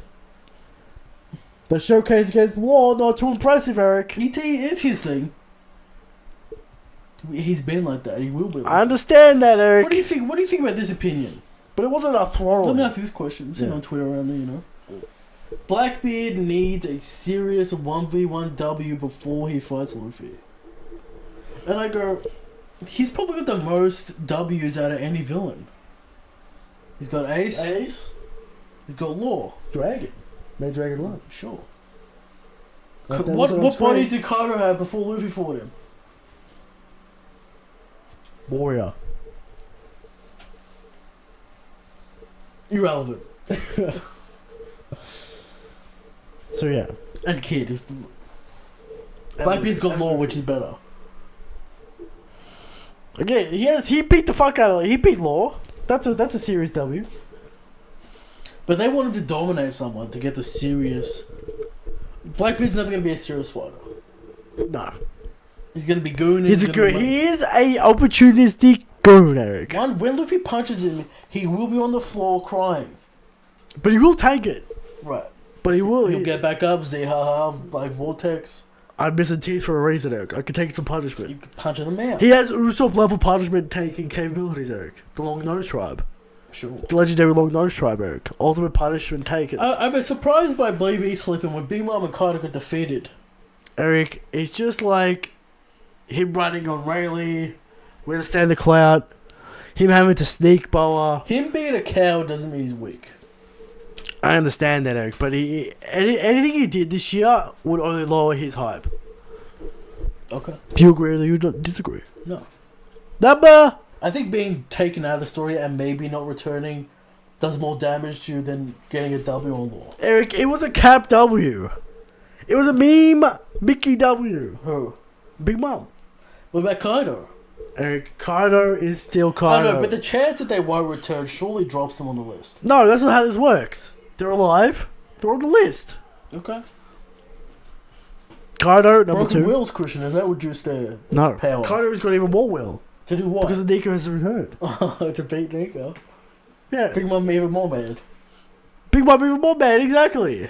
The showcase against Law, not too impressive, Eric. It's his thing. He's been like that. He will be. Like I understand that, Eric. What do you think? What do you think about this opinion? But it wasn't a throttle. Let me ask you this question. I'm sitting on Twitter around there, you know. Blackbeard needs a serious 1v1 W before he fights Luffy. And I go, he's probably got the most W's out of any villain. He's got Ace. He's got Law. Dragon. Made Dragon run. Sure. Like what bodies did Kaido have before Luffy fought him? Warrior. Irrelevant. So yeah. And Kid is. Blackbeard's got Law, which is better. Again, he beat the fuck out of it. He beat Law. That's a serious W. But they wanted to dominate someone to get the serious. Blackbeard's never going to be a serious fighter. No. He's going to be goon. He is a opportunistic goon, Eric. When Luffy punches him, he will be on the floor crying. But he will take it. Right. But he will. He'll get back up, say haha, like Vortex. I'm missing teeth for a reason, Eric. I can take some punishment. You can punch in the mouth. He has Usopp level punishment taking capabilities, Eric. The Long Nose Tribe. Sure. The legendary Long Nose Tribe, Eric. Ultimate punishment takers. I'm surprised by Baby slipping when Big Mom and Kaido got defeated. Eric, it's just like him running on Rayleigh. We understand the clout. Him having to sneak Boa. Him being a coward doesn't mean he's weak. I understand that, Eric, but anything he did this year would only lower his hype. Okay. Do you agree or do you disagree? No. Number... I think being taken out of the story and maybe not returning does more damage to you than getting a W on Law. Eric, it was a cap W. It was a meme Mickey W. Who? Big Mom. What about Kaido? Eric, Kaido is still Kaido. I know, but the chance that they won't return surely drops them on the list. No, that's not how this works. They're alive. They're on the list. Okay. Kaido, number 2. Broken Will's Christian, is that reduced their No. power? Kaido's got even more will. To do what? Because Nico has returned. To beat Nico. Yeah. Big Mom even more mad. Big Mom even more mad, exactly.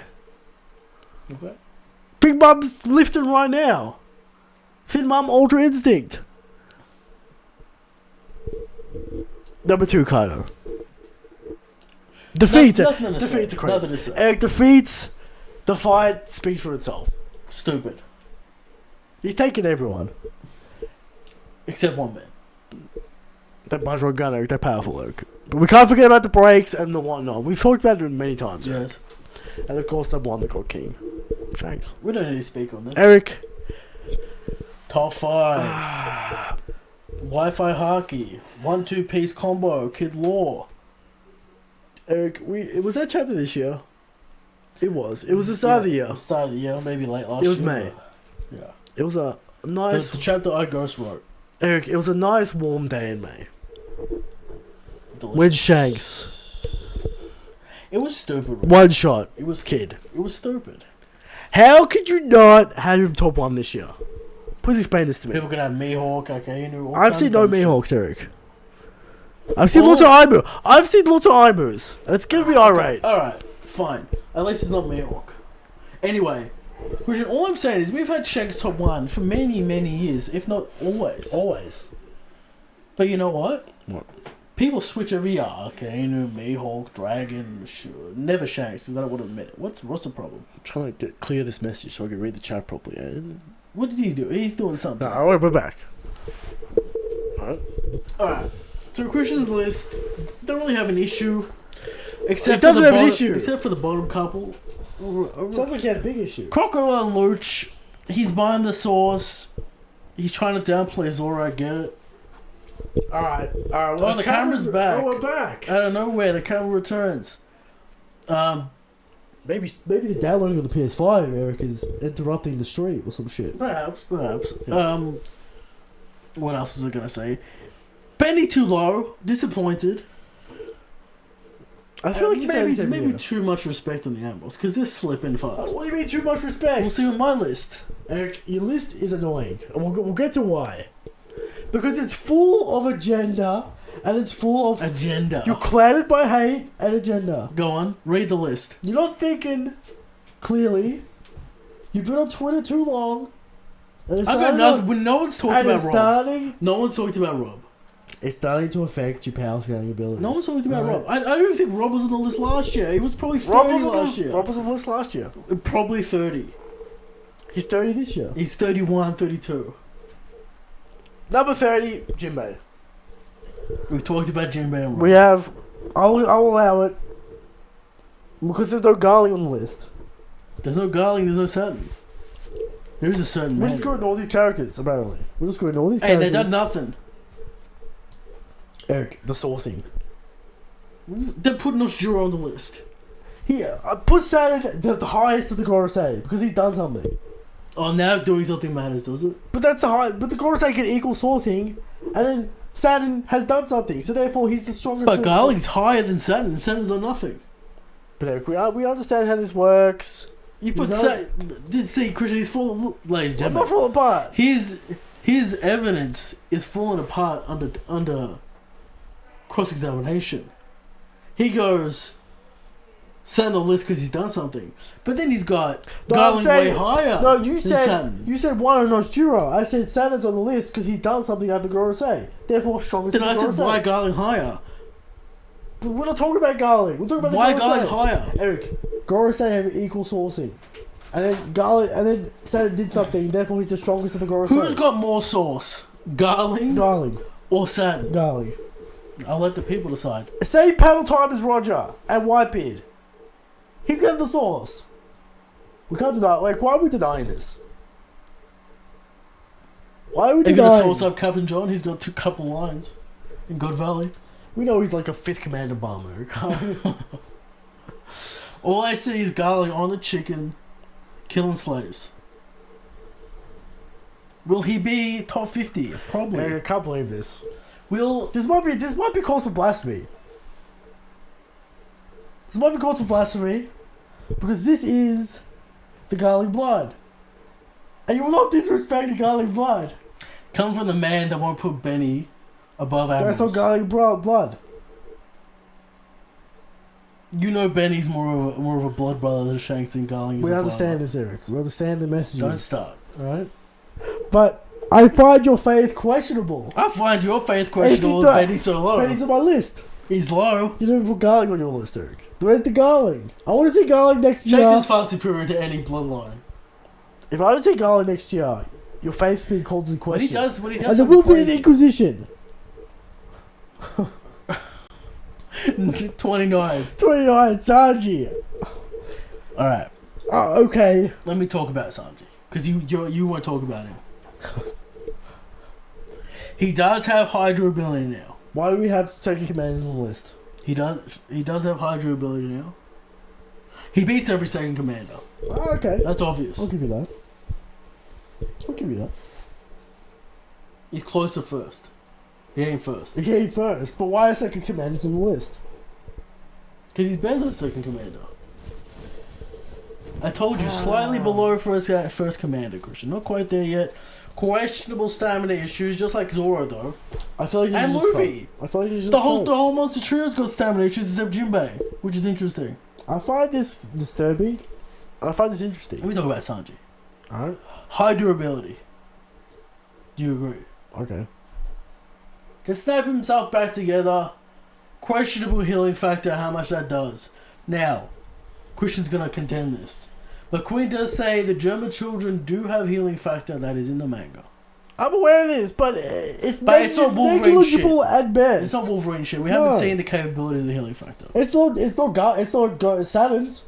Okay. Big Mom's lifting right now. Thin Mom Ultra Instinct. Number 2, Kaido. Defeats it. Defeats it. Eric defeats. The fight speaks for itself. Stupid. He's taking everyone. Except one man. That Bunch gun, Eric. They're powerful, Eric. But we can't forget about the breaks and the whatnot. We've talked about it many times. Yes. And of course, number 1, the God King. Shanks. We don't need to speak on this. Eric. Top 5. Wi-Fi Haki. 1-2 piece combo. Kid Law. Eric, was that chapter this year? It was. It was the start of the year. Start of the year, maybe late last year. It was May. Yeah. It was a nice... The chapter I ghost wrote. Eric, it was a nice warm day in May. Delicious. With Shanks. It was stupid. One shot. It was Kid. It was stupid. How could you not have him top 1 this year? Please explain this to me. People can have Mihawk, okay? I've seen no Mihawks, Eric. I've seen lots of Aimu. I've seen lots of Aimus. And it's gonna be alright. Alright, fine. At least it's not Mihawk. Anyway, Christian, all I'm saying is we've had Shanks top 1 for many, many years, if not always. Always. But you know what? What? People switch every year. Kano, Mihawk, Dragon, never Shanks, because I don't want to admit it. What's the problem? I'm trying to clear this message so I can read the chat properly. What did he do? He's doing something. No, alright, we're back. Alright. So Christian's list, don't really have an issue. It doesn't have an issue. Except for the bottom couple. Sounds like he had a big issue. Crocodile and Luch, he's buying the sauce. He's trying to downplay Zoro, I get it. Alright. Well, the camera's back. Oh, we're back. Out of nowhere, the camera returns. Maybe the downloading of the PS5, Eric, is interrupting the stream or some shit. Perhaps. Yeah. What else was I gonna say? Benny too low, disappointed. I feel like you say this every maybe year. too much respect on the animals because they're slipping fast. What do you mean too much respect? We'll see with my list. Eric, your list is annoying, and we'll get to why. Because it's full of agenda, and it's full of agenda. You're clouded by hate and agenda. Go on, read the list. You're not thinking clearly. You've been on Twitter too long. And I've got nothing. When no one's talked about Rob. No one's talked about Rob. It's starting to affect your power scaling abilities. No one's talking about Rob. I don't even think Rob was on the list last year. He was probably 30 last year. Rob was on the list last year. Probably 30. He's 30 this year. He's 31, 32. Number 30, Jinbei. We've talked about Jinbei and Rob. We have... I'll allow it. Because there's no Garling on the list. There's no Garling, there's no Saturn. There's a certain We're just going to all these characters, apparently. We're just going to all these characters. Hey, they've done nothing. Eric, the sourcing. They're putting Oshiro on the list. Here, I put Saturn the highest of the Gorosei because he's done something. Oh, now doing something matters, does it? But that's the high. But the Gorosei can equal sourcing, and then Saturn has done something, so therefore he's the strongest. But Garling's higher than Saturn. Saturn's on nothing. But Eric, we understand how this works. You put did see Christian? He's falling, ladies and gentlemen. I'm not falling apart. His evidence is falling apart under cross-examination. He goes Saturn on the list because he's done something, but then he's got Garling way higher. No, you said one on Oshiro. I said Saturn's on the list because he's done something at the Gorosei. Therefore, strongest. Then I said why Garling higher. But we're not talking about Garling. We're talking about why the Gorosei. Garling higher. Eric, Gorosei have equal sourcing, and then Garling, and then Saturn did something. Therefore, he's the strongest of the Gorosei. Who's got more source, Garling or Saturn? Garling. I'll let the people decide. Same panel time as Roger and Whitebeard. He's getting the source. We can't deny. Like, why are we denying this? Why are we denying? denying? They're gonna source up Captain John. He's got two couple lines in God Valley. We know he's like a 5th Commander bomber. All I see is Garling on the chicken, killing slaves. Will he be top 50? Probably. I can't believe this. This might be cause for blasphemy. This might be cause for blasphemy because this is the Garling blood, and you will not disrespect the Garling blood. Come from the man that won't put Benny above animals. That's not Garling blood. You know Benny's more of a blood brother than Shanks and Garling. We understand this, Eric. We understand the message. Don't start. All right, but I find your faith questionable. I find your faith questionable. Benny's so low. Benny's on my list. He's low. You don't even put Garling on your list, Eric. Where's the Garling? I want to see Garling next year. Shanks is far superior to any bloodline. If I don't see Garling next year, your faith's being called into question. When he does, and there will be an Inquisition. 29, Sanji. Alright. Okay. Let me talk about Sanji. Because you won't talk about him. He does have Hydra ability now. Why do we have second commanders on the list? He does have Hydra ability now. He beats every second commander. Okay. That's obvious. I'll give you that. He's closer first. He ain't first. He ain't first, but why are second commanders on the list? Because he's better than second commander. I told you, slightly below first commander, Christian. Not quite there yet. Questionable stamina issues, just like Zoro, though. I feel like he's and just Luffy. I feel like he's just the whole monster trio's got stamina issues except Jinbei, which is interesting. I find this disturbing, I find this interesting. Let me talk about Sanji. Alright. High durability. Do you agree? Okay. Can snap himself back together. Questionable healing factor, how much that does. Now, Christian's gonna contend this. But Queen does say the German children do have healing factor that is in the manga. I'm aware of this, but it's But it's not Wolverine negligible shit. at best. It's not Wolverine shit. We haven't seen the capabilities of the healing factor. It's not Saturn's.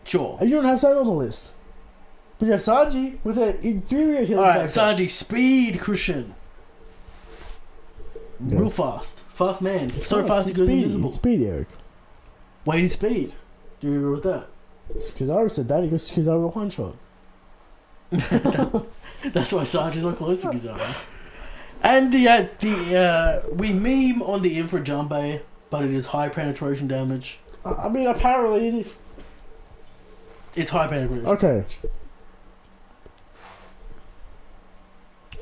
Sure. And you don't have Saturn on the list. But you have Sanji with an inferior healing Alright, factor. Sanji, speed, Christian. Yeah. Real fast. Fast man. So fast he goes speedy. invisible. He's speedy, Eric. Wait, he's speed. Do you agree with that? Kizaru said that. He goes to Kizaru with one shot. That's why Sanji's not close to Kizaru. And we meme on the infra Jumbe, but it is high penetration damage. I mean, apparently... It's high penetration. Okay.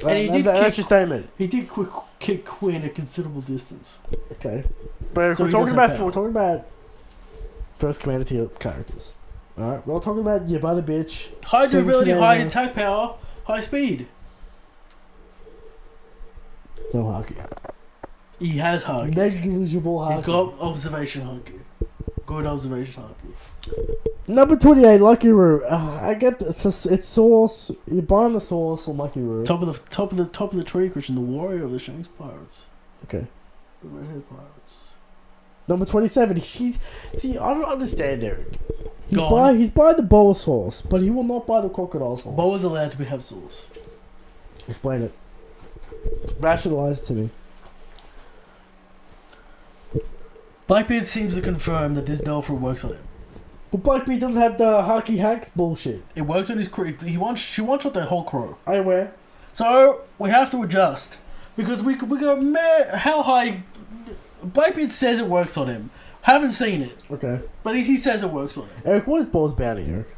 And he did that's your statement. He did kick Queen a considerable distance. Okay. But if So we're talking about first commander tier characters. Alright, we're not talking about your butter bitch. High durability, high commander. attack power, high speed. No haki. He has haki. Negligible haki. He's got observation haki. Good observation haki. Number 28, Lucky Roo. I get it's Source. You're buying the Source on Lucky Roo. Top of the tree, Christian, the warrior of the Shanks pirates. Okay. The redhead pirates. Number 27. See, I don't understand, Eric. He's Go on. buying the boa sauce, but he will not buy the crocodile sauce. Boa's allowed to have sauce. Explain it. Rationalize it to me. Blackbeard seems to confirm that this Delphi works on him. But Blackbeard doesn't have the hockey hacks bullshit. It worked on his crew. She one-shot the whole crew. I aware. So we have to adjust because we got how high. Blackbeard says it works on him. Haven't seen it, Okay. but he says it works on him. Eric, what is Boa's bounty, Eric?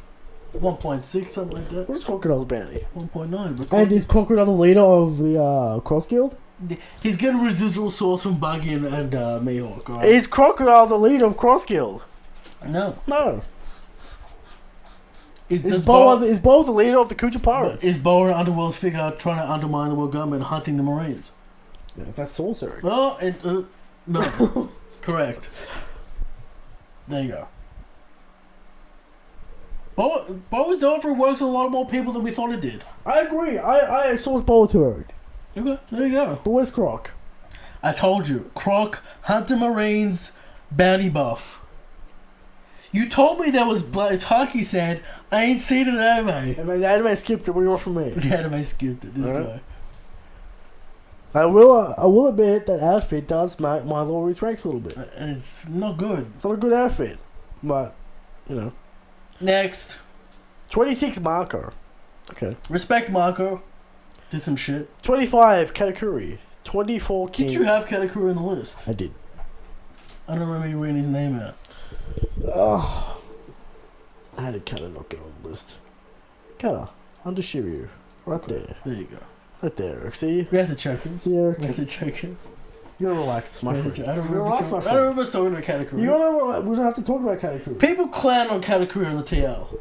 1.6, something like that. What is Crocodile's bounty? 1.9. And is Crocodile the leader of the Cross Guild? He's getting residual source from Buggy and Mihawk. Right? Is Crocodile the leader of Cross Guild? No. No. Is Boa the leader of the Kuja Pirates? Is Boa an underworld figure trying to undermine the world government, hunting the Marines? Yeah, that's Source, Eric. Well, no. Correct. There you go. Boa's Delphi works on a lot more people than we thought it did. I agree. I Source Boa too, Eric. Okay, there you go. But where's Croc? I told you. Croc, Hunter Marines, bounty buff. You told me there was Haki said, I ain't seen an anime. I mean, the anime skipped it. What do you want from me? The anime skipped it, this guy. I will admit that outfit does make my Laurie's ranks a little bit. It's not good. It's not a good outfit, but, you know. Next. 26 Marco. Okay. Respect Marco. Did some shit. 25 Katakuri. 24 King. Did you have Katakuri on the list? I did. I don't remember you reading his name out. Oh, I had to kind of knock it on the list. Kinda. Under Shiryu. Right there. There you go. Right there, Eric. See? We have to check him. See, Eric? We have to check him. You gotta relax, my friend. I don't You remember relax, my I friend. don't remember us talking about Katakuri. You gotta relax. We don't have to talk about Katakuri. People clown on Katakuri on the TL.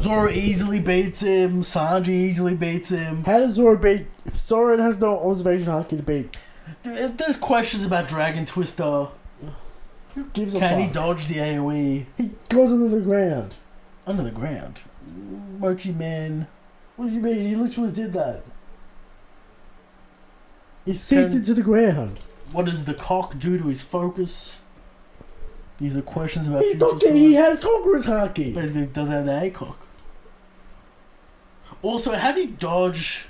Zoro easily beats him. Sanji easily beats him. How does Zoro beat... If Zoro has no observation haki to beat... There's questions about Dragon Twister. Who gives a Can he fuck? dodge the AoE? He goes under the ground. Under the ground. Mochi Man. What do you mean? He literally did that. He seeped into the ground. What does the cock do to his focus? These are questions about He's future not getting... He Sword. has Conqueror's haki. But he doesn't have the ACOG. Also, how do you dodge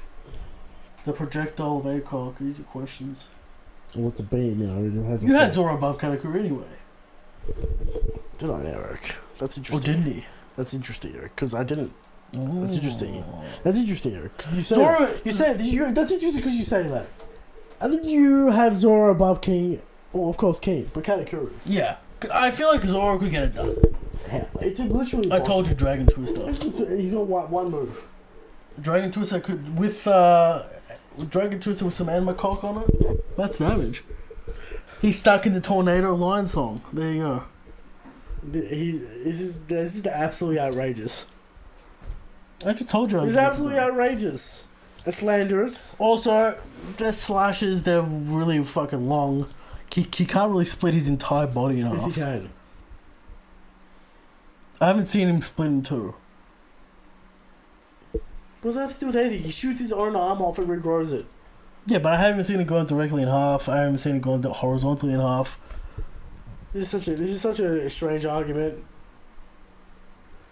the projectile of ACOG? These are questions. Well, it's a beam, you know. It has You had effects. Zoro above Katakuri anyway. Did I now, Eric? That's Or interesting. didn't he? That's interesting, Eric. Because I didn't. Oh. That's interesting. That's interesting, Eric. 'Cause you say Zoro- that. You say that's interesting because you say that. I think you have Zoro above King. Well, of course, King. But Katakuri. Yeah. I feel like Zoro could get it done. Yeah, it's literally I told you Dragon Twister. He's got one move. Dragon Twister could, with Dragon Twister with some anima cock on it, that's damage. He's stuck in the Tornado Lion song. There you go. This is the absolutely outrageous. I just told you. It's absolutely outrageous. It's slanderous. Also, their slashes, they're really fucking long. He can't really split his entire body in half. Yes, he can. I haven't seen him split in two. What does that have to do with anything? He shoots his own arm off and regrows it. Yeah, but I haven't seen it going directly in half. I haven't seen it going horizontally in half. This is such a strange argument.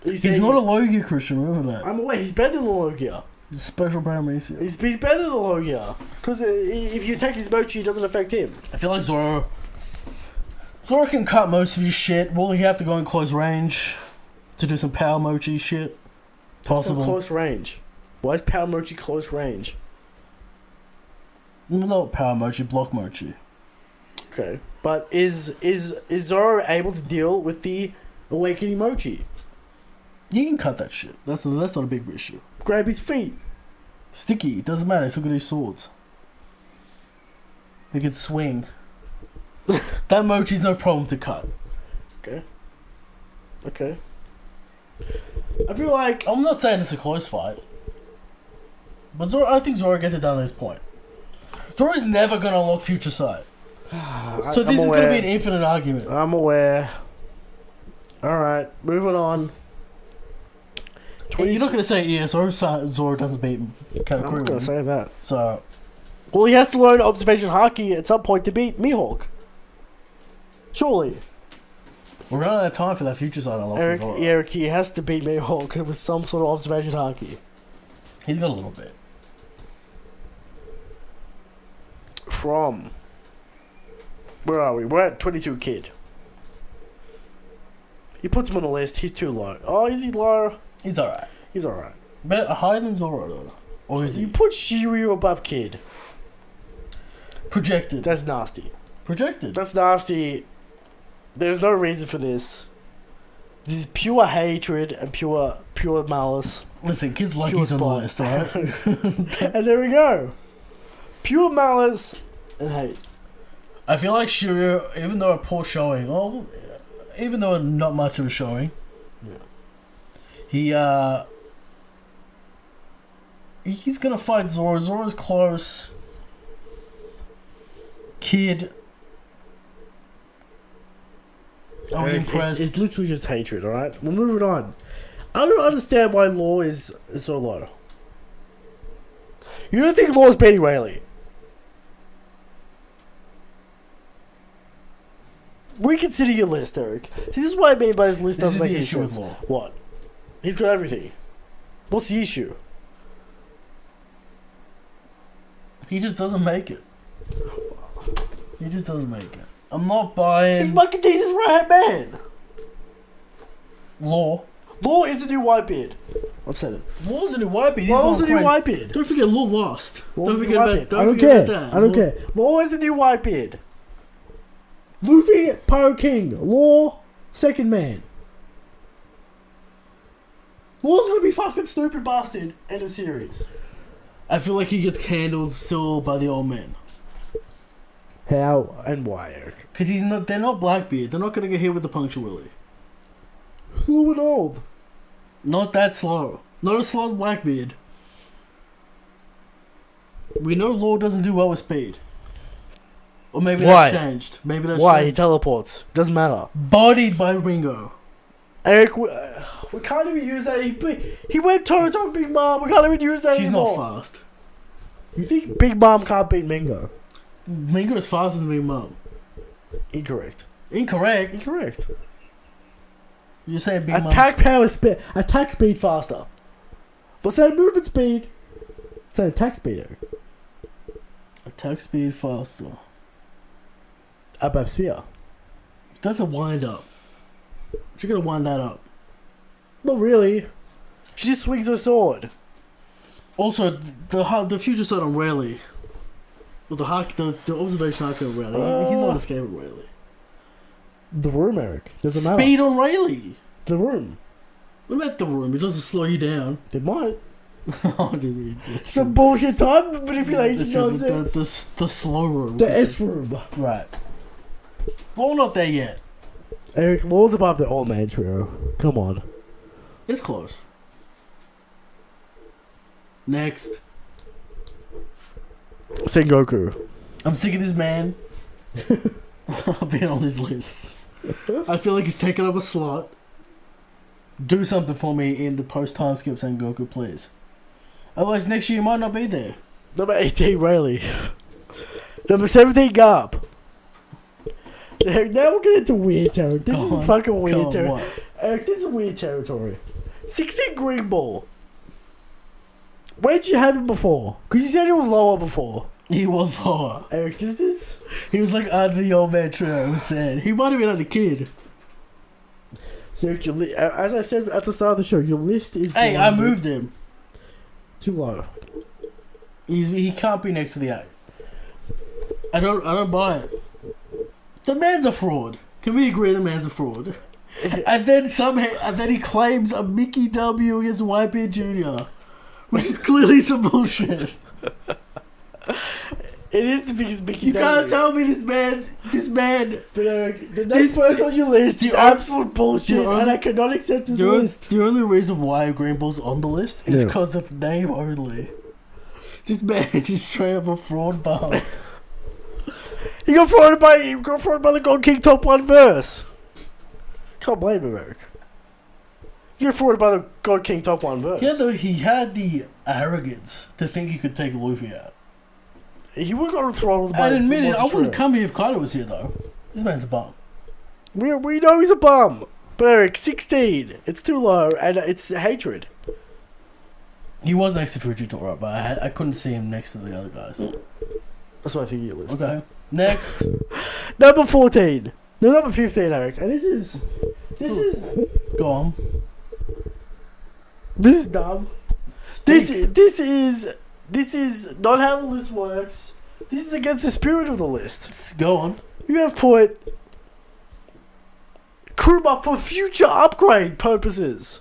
He's not a Logia Christian, remember that. I'm aware, he's better than the Logia. He's a special Paramecia. He's better than the Logia. Because if you attack his mochi, it doesn't affect him. I feel like Zoro can cut most of his shit. Will he have to go in close range to do some power mochi shit? Possible. That's not close range. Why is power mochi close range? Not power mochi, block mochi. Okay. But is Zoro able to deal with the awakening mochi? You can cut that shit. That's not a big issue. Grab his feet. Sticky, it doesn't matter. He's still got his swords. He can swing. That mochi's no problem to cut. Okay. I feel like... I'm not saying it's a close fight. But I think Zoro gets it done at this point. Zoro's never going to unlock Future Sight. So this is going to be an infinite argument. I'm aware. Alright, moving on. You're not going to say, yeah, Zoro doesn't beat Katakuri. I'm not going to say that. So... Well, he has to learn Observation Haki at some point to beat Mihawk. Surely. We're running out of time for that Future Sight unlock. Eric, he has to beat Mihawk with some sort of Observation Haki. He's got a little bit. From... Where are we? We're at 22 Kid. He puts him on the list. He's too low. Oh, is he low? He's alright. He's alright. But higher than Zoro, though. Or is he? You put Shiryu above Kid. Projected. That's nasty. Projected. That's nasty. There's no reason for this. This is pure hatred and pure malice. Listen, Kid's lucky he's on the list, alright? And there we go. Pure malice and hate. I feel like Shiryu, even though a poor showing, even though not much of a showing, he's gonna fight Zoro. Zoro's close. Kid. I'm impressed. It's literally just hatred, alright? We'll move it on. I don't understand why Law is so low. You don't think Law's beating Rayleigh? Reconsider your list, Eric. See, this is what I mean by his list doesn't make any sense. What? He's got everything. What's the issue? He just doesn't make it. He just doesn't make it. I'm not buying... He's fucking Deez's right-hand man! Law. Law is a new Whitebeard. I've said it. Law's a new Whitebeard. Law's a new Whitebeard. Don't forget Law lost. Don't forget about that. I don't care. Law is a new Whitebeard. Luffy, Pyro King. Law, second man. Law's gonna be fucking stupid bastard. End of series. I feel like he gets handled still by the old man. How and why, Eric? Because they're not Blackbeard. They're not gonna get hit with the Puncture Willy. Slow and old. Not that slow. Not as slow as Blackbeard. We know Law doesn't do well with speed. Or maybe that's changed. Maybe that's why? changed. He teleports. Doesn't matter. Bodied by Ringo. Eric, we can't even use that. He went toe-to-toe with Big Mom. We can't even use that anymore. She's not fast. You think Big Mom can't beat Mingo? Mingo is faster than Big Mom. Incorrect. Incorrect? Incorrect. You're saying Big Mom... Attack speed faster. What's that movement speed? It's an attack speed, Eric. Attack speed faster. Above sphere. That's a wind up. She's gonna wind that up. Not really. She just swings her sword. Also, the Future Sight on Rayleigh. With the observation arc on Rayleigh. He's not escaping Rayleigh. The room, Eric. Doesn't matter. Speed on Rayleigh. The room. What about the room? It doesn't slow you down. It might. Some bullshit time manipulation nonsense. That's the slow room. The S room. Right. Well, we're not there yet. Eric, Law's above the old man trio. Come on. It's close. Next. Sengoku. I'm sick of this man being on his list. I feel like he's taking up a slot. Do something for me in the post-time skip Sengoku, please. Otherwise, next year he might not be there. Number 18, Rayleigh. Number 17, Garp. So, Eric, now we're getting into weird territory. This is fucking weird territory. Eric, this is weird territory. 16, Green Ball. Where'd you have him before? Because you said he was lower before. He was lower. Eric, this is... He was like under the old man trio. It was sad. He might have been under kid. So, Eric, as I said at the start of the show, your list is... Hey, I moved him. Too low. He can't be next to the 8. I don't buy it. The man's a fraud. Can we agree the man's a fraud? And then he claims a Mickey W against Whitebeard Jr., which is clearly some bullshit. It is the biggest Mickey You W. can't tell me this man. But Eric, the next person on your list is absolute bullshit, and I cannot accept his list. The only reason why Green Ball's on the list is because of name only. This man is straight up a fraud bum. He got frauded by the God King Top 1 verse. Can't blame him, Eric. You got frauded by the God King Top 1 verse. Yeah, though, he had the arrogance to think he could take Luffy out. He would have got throttled by... And admit it, I wouldn't come here if Kaido was here, though. This man's a bum. We know he's a bum. But Eric, 16. It's too low, and it's hatred. He was next to Fujitora, but I couldn't see him next to the other guys. That's what I think of your list. Okay. Next. Number 14. No, number 15, Eric. And this is... Go on. This is dumb. This is not how the list works. This is against the spirit of the list. Go on. You have put Kuruma for future upgrade purposes.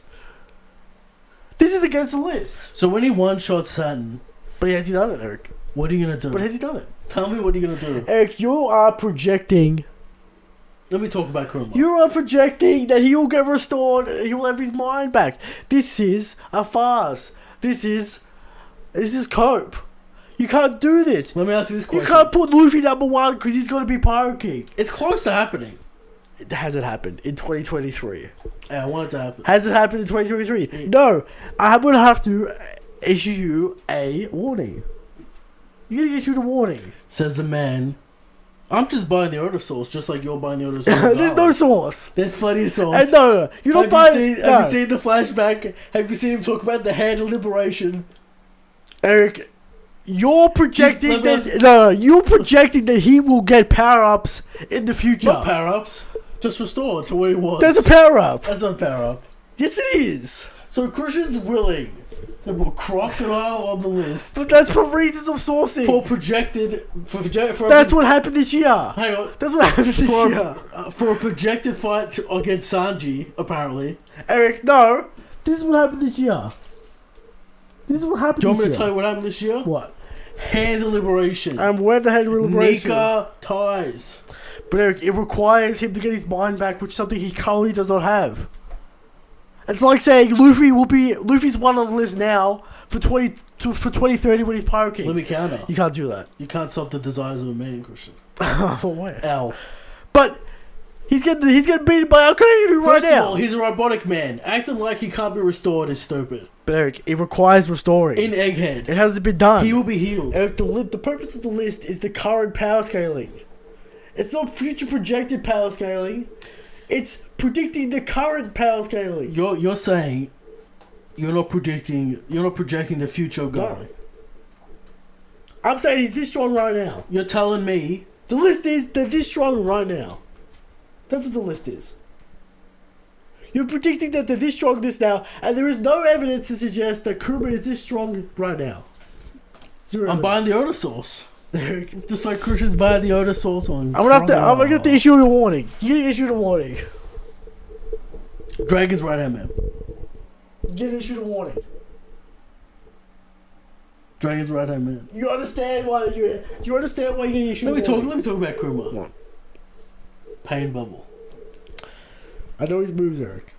This is against the list. So when he one-shot Saturn... But has he done it, Eric? What are you going to do? But has he done it? Tell me what are you going to do? Eric, you are projecting... Let me talk about Kuruma. You are projecting that he will get restored and he will have his mind back. This is a farce. This is cope. You can't do this. Let me ask you this question. You can't put Luffy number 1 because he's going to be Pyro King. It's close to happening. It hasn't happened in 2023. Yeah, I want it to happen. Has it happened in 2023? No. I'm going to have to issue you a warning. You're going to issue a warning. Says the man... I'm just buying the Oda sauce, just like you're buying the Oda sauce. There's no sauce. There's plenty of sauce. No. You don't buy... Have you seen the flashback? Have you seen him talk about the hand of liberation? Eric, you're projecting that... No, you're projecting that he will get power-ups in the future. Not power-ups. Just restore to where he was. There's a power-up. That's not a power-up. Yes, it is. So Christian's willing to put Crocodile on the list. But that's for reasons of sourcing. For projected... That's what happened this year. Hang on. That's what happened this year. For a projected fight against Sanji, apparently. Eric, no. This is what happened this year. This is what happened Do you this want me year. to tell you what happened this year? What? Hand of liberation. Where the hand of liberation? Nika ties. But Eric, it requires him to get his mind back, which is something he currently does not have. It's like saying Luffy's one on the list now for 2030 when he's Pyro King. Let me counter. You can't do that. You can't stop the desires of a man, Christian. For what? Ow. But he's getting beaten by Akainu right now. First of all, he's a robotic man. Acting like he can't be restored is stupid. But Eric, it requires restoring. In Egghead. It hasn't been done. He will be healed. Eric, the purpose of the list is the current power scaling. It's not future projected power scaling. It's predicting the current power scaling. You're saying you're not projecting the future guy. No. I'm saying he's this strong right now. You're telling me the list is they're this strong right now. That's what the list is. You're predicting that they're this strong this now, and there is no evidence to suggest that Kuruma is this strong right now. Zero I'm buying the Oda sauce. Just like Christian's buying the Oda sauce on. I'm gonna have to issue a warning. You get issued a warning. Dragon's right hand man. Get issued a warning. Dragon's right hand man. You understand why you're getting issued a warning? Let me talk about Kuruma. What? Pain bubble. I know his moves, Eric.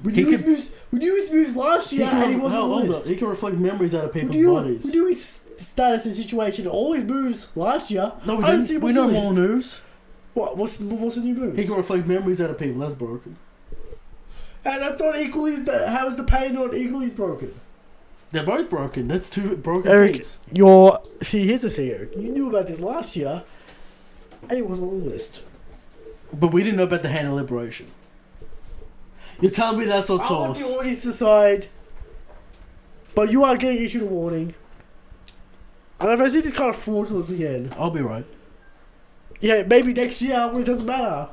We knew his moves last year, and he wasn't on the list. He can reflect memories out of people's bodies. We knew his status and situation, all his moves last year. No, we didn't. We know more moves. What's the new moves? He can reflect memories out of people. That's broken. And that's not equally as how is the pain not equally as broken? They're both broken. That's two broken things. See, here's the thing, Eric. You knew about this last year, and he wasn't on the list. But we didn't know about the hand of liberation. You're telling me that's not I sauce. want the audience to decide. But you are getting issued a warning. And if I see this kind of fraudulence again, I'll be right. Yeah, maybe next year when it doesn't matter.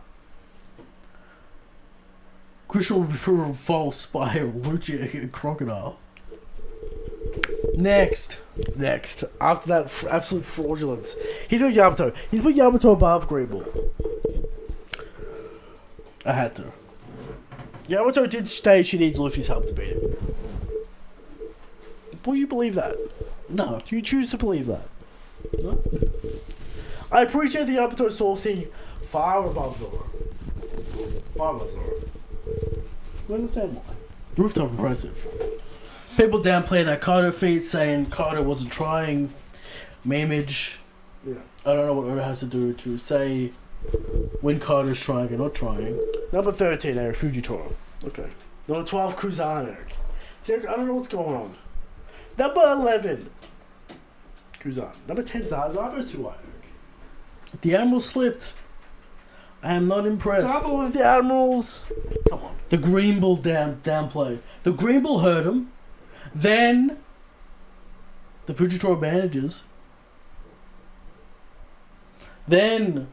Christian will be proven false by Lucia Crocodile. Next. After that absolute fraudulence. He's got Yamato. He's put Yamato above Greenball. I had to. Yamato did state she needs Luffy's help to beat him. Will you believe that? No. Do you choose to believe that? No. I appreciate the Yamato sourcing far above Zoro. You understand why? Rooftop impressive. People downplay that Carter feat, saying Carter wasn't trying. Memeage. Yeah. I don't know what Oda has to do to say when Carter's trying or not trying. Number 13, Eric Fujitoro. Okay. Number 12, Kuzan, Eric. See, Eric, I don't know what's going on. Number 11, Kuzan. Number 10, Zabo's too high, Eric. The Admiral slipped. I am not impressed. Zabo with the Admirals. Come on. The Green Bull downplay. The Green Bull hurt him. Then the Fujitoro bandages. Then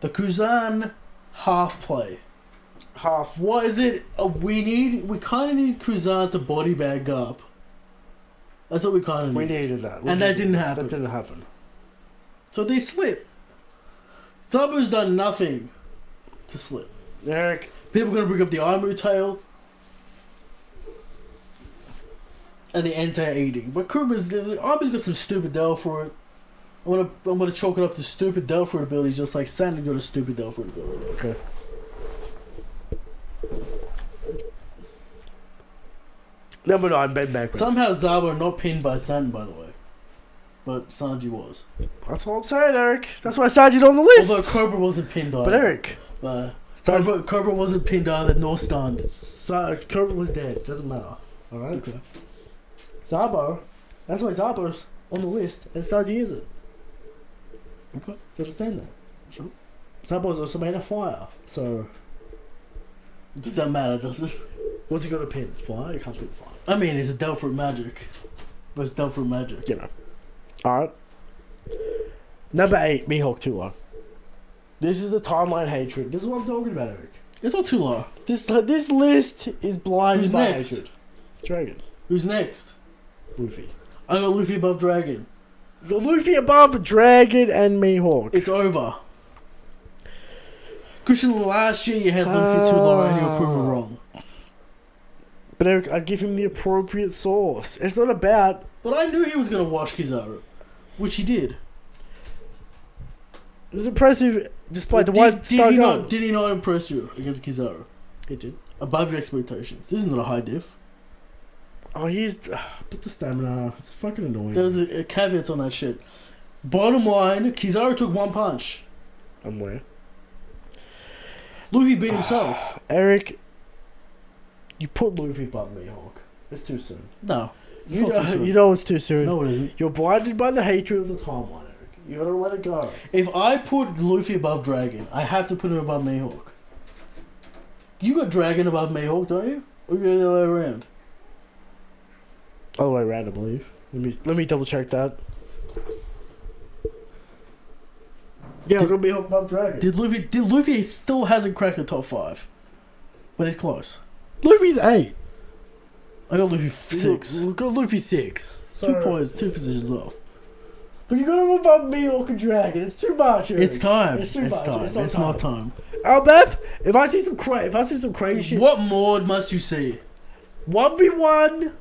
the Kuzan half play. What is it? We kind of need Kuzan to body bag up. That's what we kind of need. We needed that. And that didn't happen. That didn't happen. So they slip. Sabu's done nothing to slip. Eric. People are going to bring up the Aimu tail. And the anti-eating. But Aimu's got some stupid Del for it. I'm gonna chalk it up to stupid Del fruit ability, just like Santa got a stupid Del fruit ability. Okay. Number 9, Ben Beckman. Somehow Zabo not pinned by Santa, by the way. But Sanji was. That's all I'm saying, Eric. That's why Sanji's on the list. Although Cobra wasn't pinned either. But Eric. Cobra wasn't pinned either, nor stunned. Cobra was dead. Doesn't matter. Alright? Okay. Zabo. That's why Zabo's on the list and Sanji isn't. Okay. Do you understand that? Sure. Zabo's also made of fire, so... Does that matter, does it? What's he got to pin? Fire? You can't pin fire. I mean, it's a Del fruit magic. But it's Del fruit magic. You know. Alright. Number 8, Mihawk too low. This is the timeline hatred. This is what I'm talking about, Eric. It's not too low. This list is blinded by hatred. Dragon. Who's next? Luffy. I got Luffy above Dragon. You got Luffy above Dragon and Mihawk. It's over. Christian, last year you had Luffy too low and you were proven wrong. But Eric, I give him the appropriate source. It's not about... But I knew he was going to watch Kizaru. Which he did. It was impressive despite the one star gun. Did he not impress you against Kizaru? He did. Above your expectations. This isn't a high diff. Oh, he's... But the stamina... It's fucking annoying. There was a caveat on that shit. Bottom line, Kizaru took one punch. And where? Luffy beat himself. Eric, you put Luffy above Mihawk. It's too soon. No. You know it's too soon. No, it isn't. You're blinded by the hatred of the timeline, Eric. You gotta let it go. If I put Luffy above Dragon, I have to put him above Mihawk. You got Dragon above Mihawk, don't you? Or you go the other way around? Other way around, I believe. Let me double check that. Yeah, I'm gonna be above Dragon. Did Luffy still hasn't cracked the top 5. But he's close. Luffy's 8. I got Luffy 6. We got Luffy 6. 2 points, 2 positions off. But you got him above Mihawk and Dragon. It's too much, Eric. It's time. It's too much. Time. It's not time. Albeth, if I see some crazy shit... What more must you see? 1v1...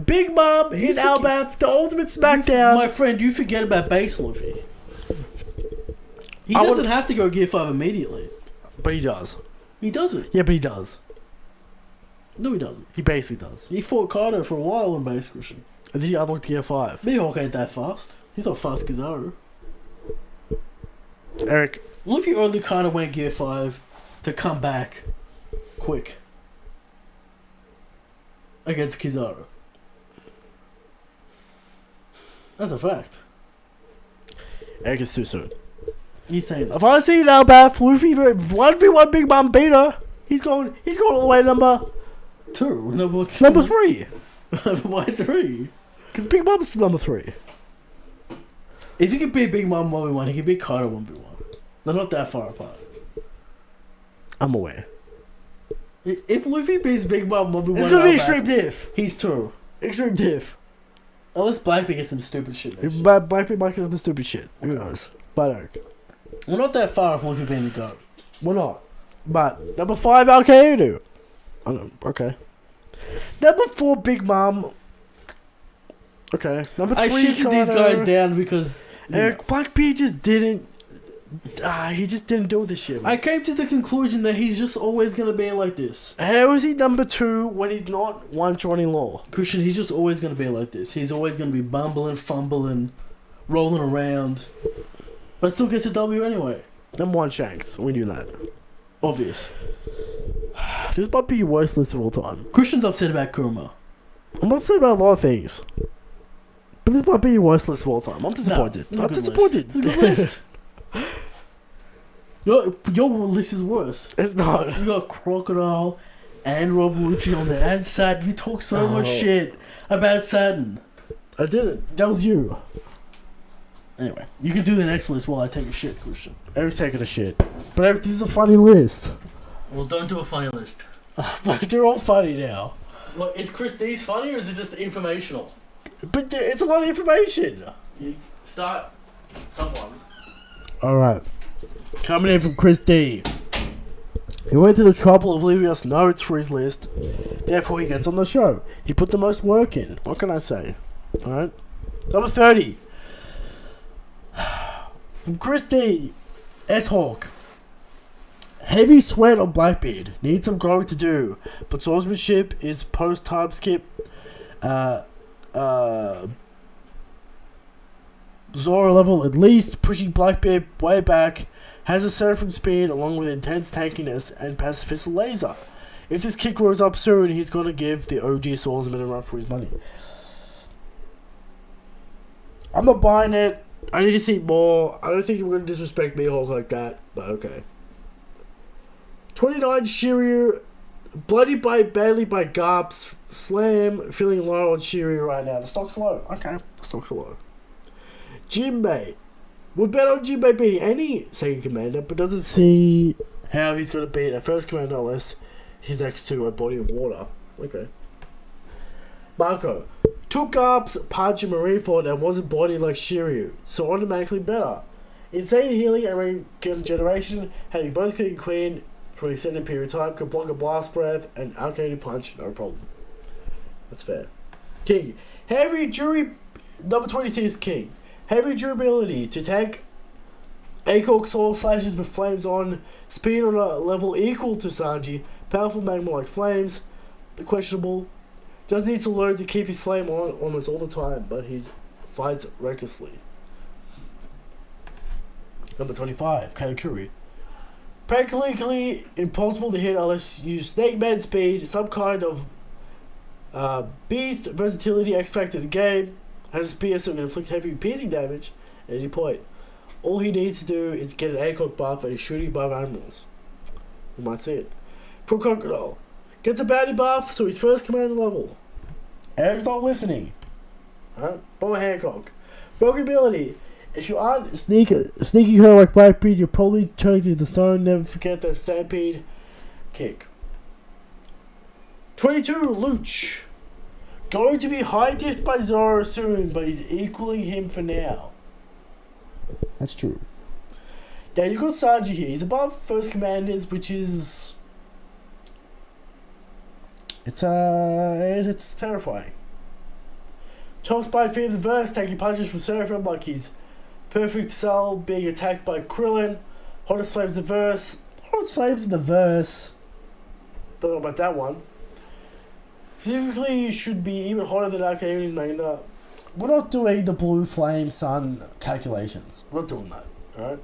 Big Mom in Albeth, the ultimate smackdown. My friend, you forget about base Luffy. He doesn't have to go Gear 5 immediately. But he does. He doesn't. Yeah, but he does. No, he doesn't. He basically does. He fought Kaido for a while on base, Christian. And then he unlocked Gear 5. Mihawk ain't that fast. He's not fast as Kizaru. Eric. Luffy only kind of went Gear 5 to come back quick against Kizaru. That's a fact. Eric, it's too soon. He's saying this. If I see now about Luffy 1v1 Big Mom beater, he's going all the way to number 3. Why 3? Because Big Mom's number 3. If he can beat Big Mom 1v1, he can beat Kaido 1v1. They're not that far apart. I'm aware. If Luffy beats Big Mom 1v1, it's gonna be extreme diff. He's 2. Extreme diff. Unless Blackbeard gets some stupid shit. Blackbeard might get some stupid shit. Who knows? But Eric. We're not that far off Luffy being the GOAT. We're not. But number 5, Alkaido. Okay. Number 4, Big Mom. Okay. Number 3, I shifted these guys down because Eric Blackbeard just didn't. He just didn't do this shit. Man. I came to the conclusion that he's just always gonna be like this. How is he number 2 when he's not one-shotting Law? Christian, he's just always gonna be like this. He's always gonna be bumbling, fumbling, rolling around, but still gets a W anyway. Number 1, Shanks. We knew that. Obvious. This might be your worst list of all time. Christian's upset about Kurama. I'm upset about a lot of things. But this might be your worst list of all time. I'm disappointed. No, I'm disappointed. It's a good list. Your list is worse. It's not. You got Crocodile and Rob Lucci on there and Saturn. You talk so much shit about Saturn. I didn't. That was you. Anyway, you can do the next list while I take a shit, Christian. Eric's taking a shit. But Eric, this is a funny list. Well, don't do a funny list. But they're all funny now. Well, is Chris D's funny or is it just informational? But it's a lot of information. You start someone's. Alright. Coming in from Chris D. He went to the trouble of leaving us notes for his list. Therefore, he gets on the show. He put the most work in. What can I say? Alright. Number 30. From Chris D. S-Hawk. Heavy sweat on Blackbeard. Needs some growing to do. But swordsmanship is post-time skip. Zoro level at least. Pushing Blackbeard way back. Has a seraphim speed along with intense tankiness and pacifist laser. If this kid grows up soon, he's gonna give the OG swordsman a run for his money. I'm not buying it. I need to see more. I don't think we're gonna disrespect Mihawk like that, but okay. 29 Shiryu, bloody by Bailey by Garps, Slam, feeling low on Shiryu right now. The stock's low. Okay, the stock's low. Jinbei. We'll bet on Jinbei beating any second commander, but doesn't see how he's going to beat a first commander unless he's next to a body of water. Okay. Marco. Took Garp's punch in Marineford and wasn't body like Shiryu, so automatically better. Insane healing and regeneration, having both King and Queen for an extended period of time, could block a blast breath and arcane punch, no problem. That's fair. King. Heavy Jury, number 26 King. Heavy durability to tank ACOG soul slashes with flames on, speed on a level equal to Sanji, powerful magma like flames, questionable. Does need to learn to keep his flame on almost all the time, but he fights recklessly. Number 25, Katakuri. Practically impossible to hit unless you use Snake Man speed, some kind of beast versatility X factor in the game. Has a spear so it can inflict heavy piercing damage at any point. All he needs to do is get an ACOG buff and he's shooting above animals. You might see it. For Crocodile. Gets a bounty buff so he's first commander level. Eric's not listening. Alright? Bow Hancock. Broken ability. If you aren't sneaking her like Blackbeard, you're probably turning to the stone. Never forget that stampede kick. 22 Luch. Going to be high diffed by Zoro soon, but he's equaling him for now. That's true. Now you've got Sanji here. He's above first commanders, which is it's terrifying. Top Spike Fear of the Verse, taking punches from Seraphim like he's perfect cell, being attacked by Krillin. Hottest Flames the Verse. Source Flames in the verse. Don't know about that one. Specifically, should be even hotter than Arcadian's Magna. We're not doing the Blue Flame Sun calculations. We're not doing that, alright?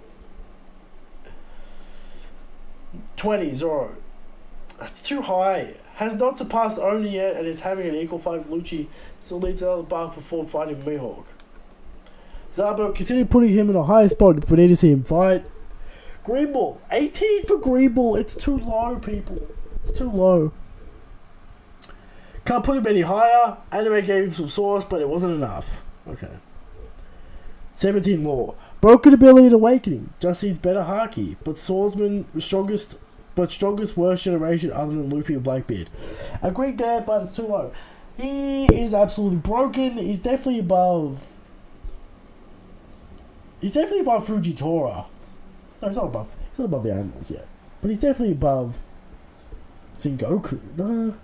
20, Zoro. That's too high. Has not surpassed Oni yet and is having an equal fight with Lucci. Still needs another buck before fighting Mihawk. Zabo, consider putting him in a higher spot if we need to see him fight. Greenball. 18 for Greenball. It's too low, people. It's too low. Can't put him any higher. Anime gave him some sauce, but it wasn't enough. Okay. 17 more. Broken ability in Awakening. Just needs better Haki. But Swordsman, strongest worst generation other than Luffy and Blackbeard. Agreed there, but it's too low. He is absolutely broken. He's definitely above... He's definitely above Fujitora. No, he's not above the animals yet. But he's definitely above Sengoku. No.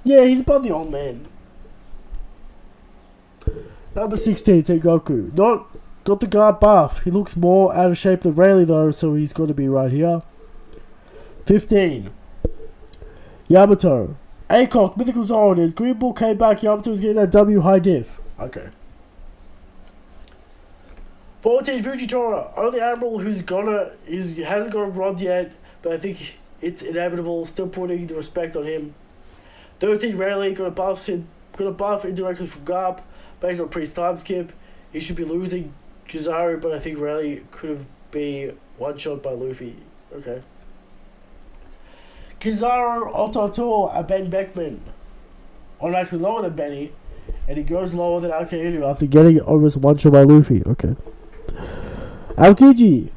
Yeah, he's above the old man. Number 16, Sengoku. Got the guard buff. He looks more out of shape than Rayleigh though, so he's got to be right here. 15. Yamato. Acock, Mythical Zone. As Green Bull came back, Yamato was getting that W high diff. Okay. 14, Fujitora. Only Admiral who hasn't got a rod yet, but I think it's inevitable. Still putting the respect on him. 13, Rayleigh got a buff indirectly from Garp based on Priest's time skip. He should be losing Kizaru, but I think Rayleigh could have been one shot by Luffy. Okay. Kizaru, Ototo, and Ben Beckman. Or actually lower than Benny, and he goes lower than Aokiji after getting almost one shot by Luffy. Okay. Aokiji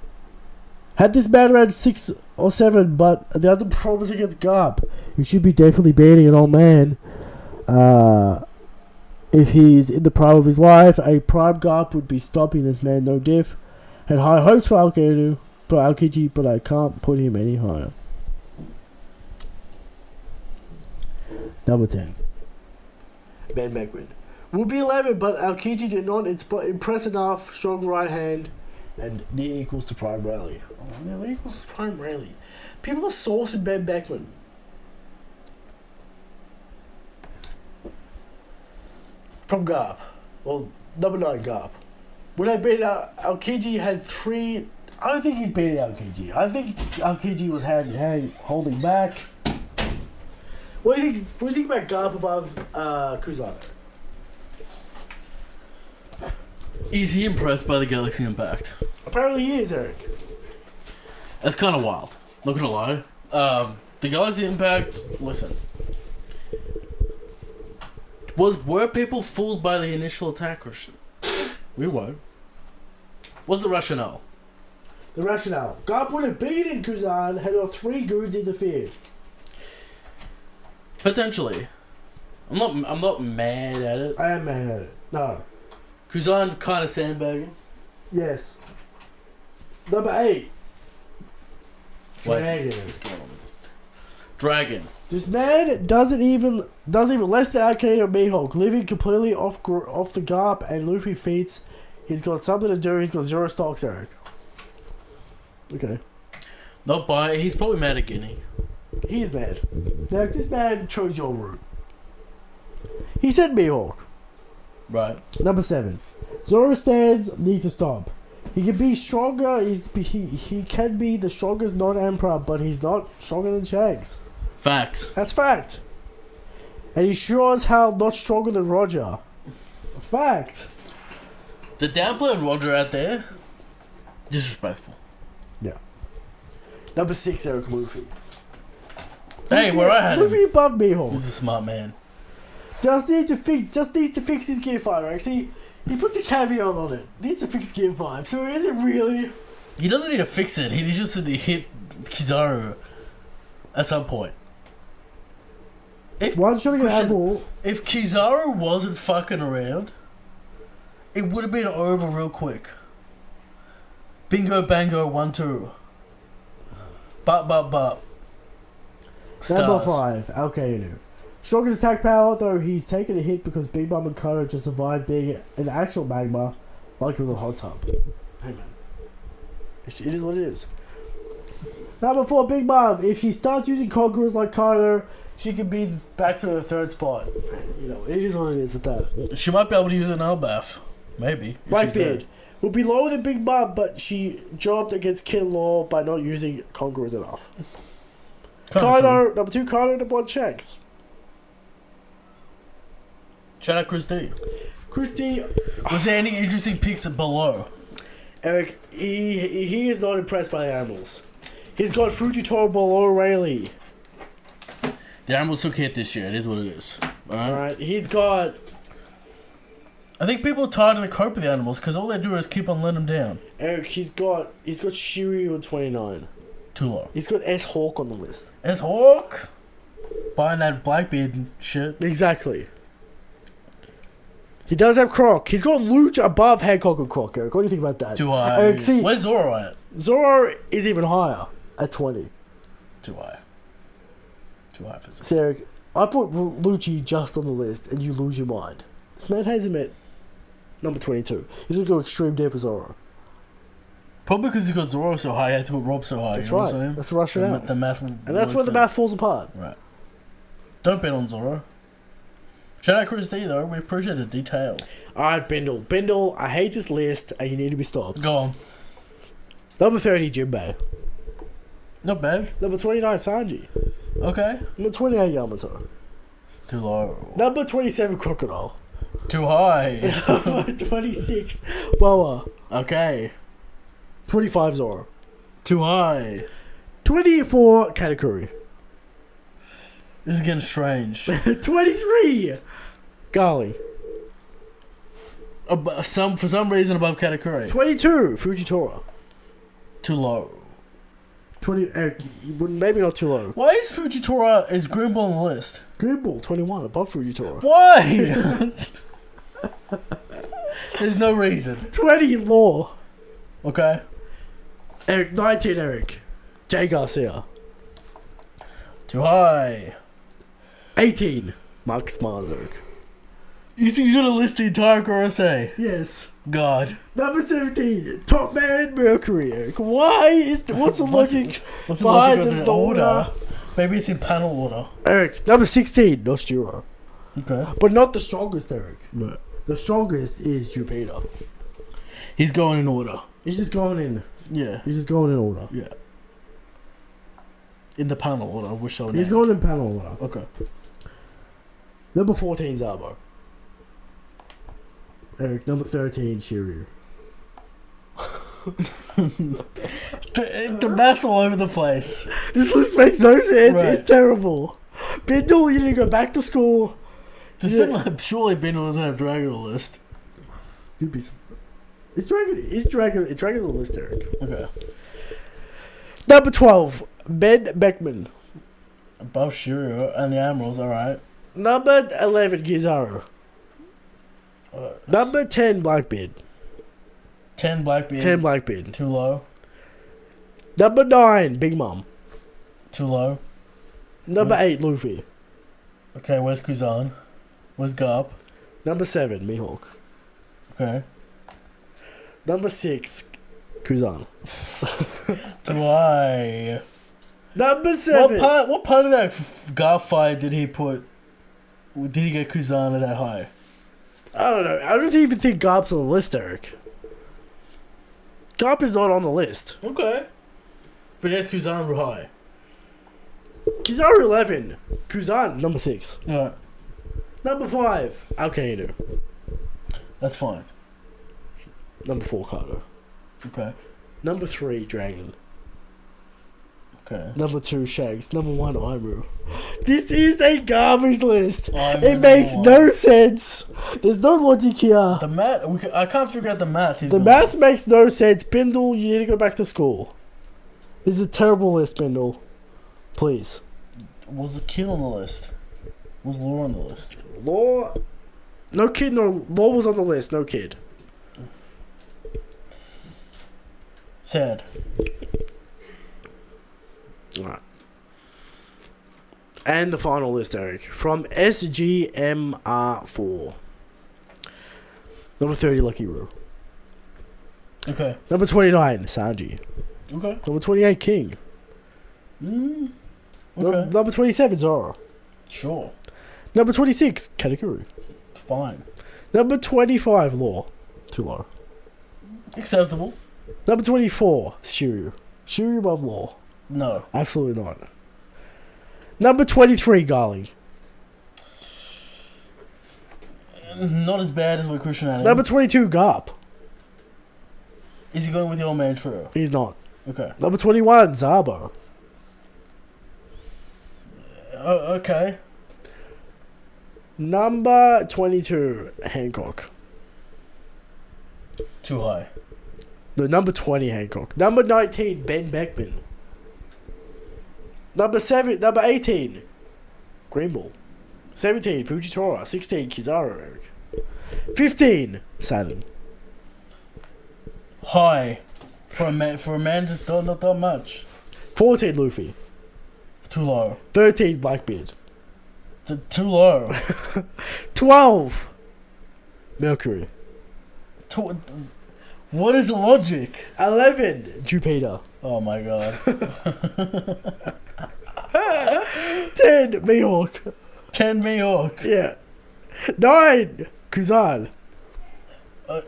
had this man around 6 or 7, but the other problem is against Garp. He should be definitely beating an old man. If he's in the prime of his life, a prime Garp would be stopping this man, no diff. Had high hopes for Aokiji, but I can't put him any higher. Number 10. Ben Beckman. Would be 11, but Aokiji did not impress enough. Strong right hand. And near equals to Prime Rayleigh. Oh, nearly equals to Prime Rayleigh. People are sourcing Ben Beckman. From Garp. Well, number 9 Garp. Would I beat Aokiji had 3... I don't think he's beating Aokiji. I think Aokiji was holding back. What do you think about Garp above Kuzano? Is he impressed by the Galaxy Impact? Apparently he is, Eric. That's kind of wild. Not gonna lie. The Galaxy Impact. Listen. Were people fooled by the initial attack, Christian? We were. What's the rationale? The rationale. Garp would have beaten Kuzan had our 3 goons interfered. Potentially. I'm not mad at it. I am mad at it. No. Kuzan kind of sandbagging. Yes. Number 8. Dragon. What's going on with this? Dragon. This man doesn't even less than Arcade or Mihawk, living completely off the Garp and Luffy feats. He's got something to do. He's got 0 stocks, Eric. Okay. Not by. He's probably mad at Guinea. He's mad. Now, this man chose your route. He said Mihawk. Right. Number 7. Zoro stands need to stop. He can be stronger. He can be the strongest non-emperor, but he's not stronger than Shanks. Facts. That's fact. And he sure as hell not stronger than Roger. Fact. The downplay on Roger out there, disrespectful. Yeah. Number 6, Eric Luffy. Hey, where I had Luffy him. above Mihawk. He's a smart man. Just needs to fix his Gear 5, Eric. See, he put the caveat on it. Needs to fix Gear 5. So is it really? He doesn't need to fix it. He just needs to hit Kizaru at some point. If Kizaru wasn't fucking around, it would have been over real quick. Bingo, bango, 1-2. But. Number 5, Alkainu. Strongest attack power, though he's taken a hit because Big Mom and Kono just survived being an actual magma like it was a hot tub. Hey man. It is what it is. Number 4, Big Mom. If she starts using conquerors like Kaido, she could be back to her 3rd spot. You know, it is what it is with that. She might be able to use an Elbaf. Maybe. Blackbeard will be lower than Big Mom, but she dropped against Kid Law by not using conquerors enough. Kaido, number 2, Kaido, number 1, Shanks. Shout out Chris D. Christy. Was there any interesting picks below? Eric, he is not impressed by the animals. He's got Fujitora below Rayleigh. The animals took hit this year. It is what it is. Alright, he's got... I think people are tired of the cope with the animals because all they do is keep on letting them down. Eric, he's got Shiryu at 29. Too low. He's got S-Hawk on the list. S-Hawk? Buying that Blackbeard shit. Exactly. He does have Croc. He's got Luch above Hancock and Croc, Eric. What do you think about that? Too high. Eric, see, where's Zoro at? Zoro is even higher at 20. Too high. Too high for Zoro. See, Eric, I put Lucci just on the list and you lose your mind. This man has him at number 22. He's going to go extreme deep for Zoro. Probably because he's got Zoro so high, he had to put Rob so high. That's you know right. What I'm saying? That's rush it out. The math and that's where the math falls apart. Right. Don't bet on Zoro. Shout out Chris D though, we appreciate the detail. Alright, Bindle. Bindle, I hate this list and you need to be stopped. Go on. Number 30, Jinbei. Not bad. Number 29, Sanji. Okay. Number 28, Yamato. Too low. Number 27, Crocodile. Too high. Number 26, Boa. Okay. 25, Zoro. Too high. 24, Katakuri. This is getting strange. 23, Gali. For some reason above Katakuri. 22, Fujitora. Too low. 20, maybe not too low. Why is Fujitora is Greenball on the list? Greenball, 21, above Fujitora. Why? There's no reason. 20, Law. Okay. 19, Eric. Jay Garcia. Too high. 18, Mark Smiles, Eric. You think you're gonna list the entire Kurosei? Yes. God. Number 17, Top Man Mercury, Eric. Why is what's the logic what's behind the the order? Maybe it's in panel order. Eric, number 16, Nostura. Okay. But not the strongest, Eric. Right. The strongest is Jupiter. He's going in order. He's just going in. Yeah. He's just going in order. Yeah. In the panel order, we're showing He's going in panel order. Okay. Number 14, Zabo. Eric, number 13, Shiryu. the math's all over the place. This list makes no sense. Right. It's terrible. Bindle, you need to go back to school. Surely Bindle doesn't have Dragon on the list. You'd be. Is Dragon's on the list, Eric. Okay. Number 12, Ben Beckman. Above Shiryu and the Admirals, alright. Number 11, Kizaru. Number 10, Blackbeard. 10 Blackbeard. 10 Blackbeard. Too low. Number 9, Big Mom. Too low. Number 8, Luffy. Okay, where's Kuzan? Where's Garp? Number 7, Mihawk. Okay. Number 6, Kuzan. Too high. Number 7. What part of that Garp fight did he put? Did he get Kuzan at that high? I don't know. I don't even think Garp's on the list, Eric. Garp is not on the list. Okay. But that's Kuzan real high. Kizaru 11. Kuzan, number 6. Alright. Number 5, Alkainu. That's fine. Number 4, Kaido. Okay. Number 3, Dragon. Okay. Number 2, Shanks. Number 1, Aimu. This is a garbage list. It makes number no sense. There's no logic here. The math. I can't figure out the math. The math makes no sense. Bindle, you need to go back to school. This is a terrible list, Bindle. Please. Was the kid on the list? Was Law on the list? Law. No kid, no. Law was on the list, no kid. Sad. Alright. And the final list, Eric. From SGMR4. Number 30, Lucky Roo. Okay. Number 29, Sanji. Okay. Number 28, King. Okay. Number 27, Zoro. Sure. Number 26, Katakuri. Fine. Number 25, Law. Too low. Acceptable. Number 24, Shiryu. Shiryu above Law. No. Absolutely not. Number 23, Gali. Not as bad as what Christian had. Number 22, Garp. Is he going with your man Trio? He's not. Okay. Number 21, Zabo. Okay. Number 22, Hancock. Too high. No, number 20, Hancock. Number 19, Ben Beckman. Number 18, Greenball. 17, Fujitora. 16, Kizaru, Eric. 15, Saturn. High. For a man just not that much. 14, Luffy. Too low. 13, Blackbeard. Too low. 12, Mercury. What is the logic? 11, Jupiter. Oh my god. 10, Mihawk. 10 Mihawk. Yeah. 9, Kuzan. Uh,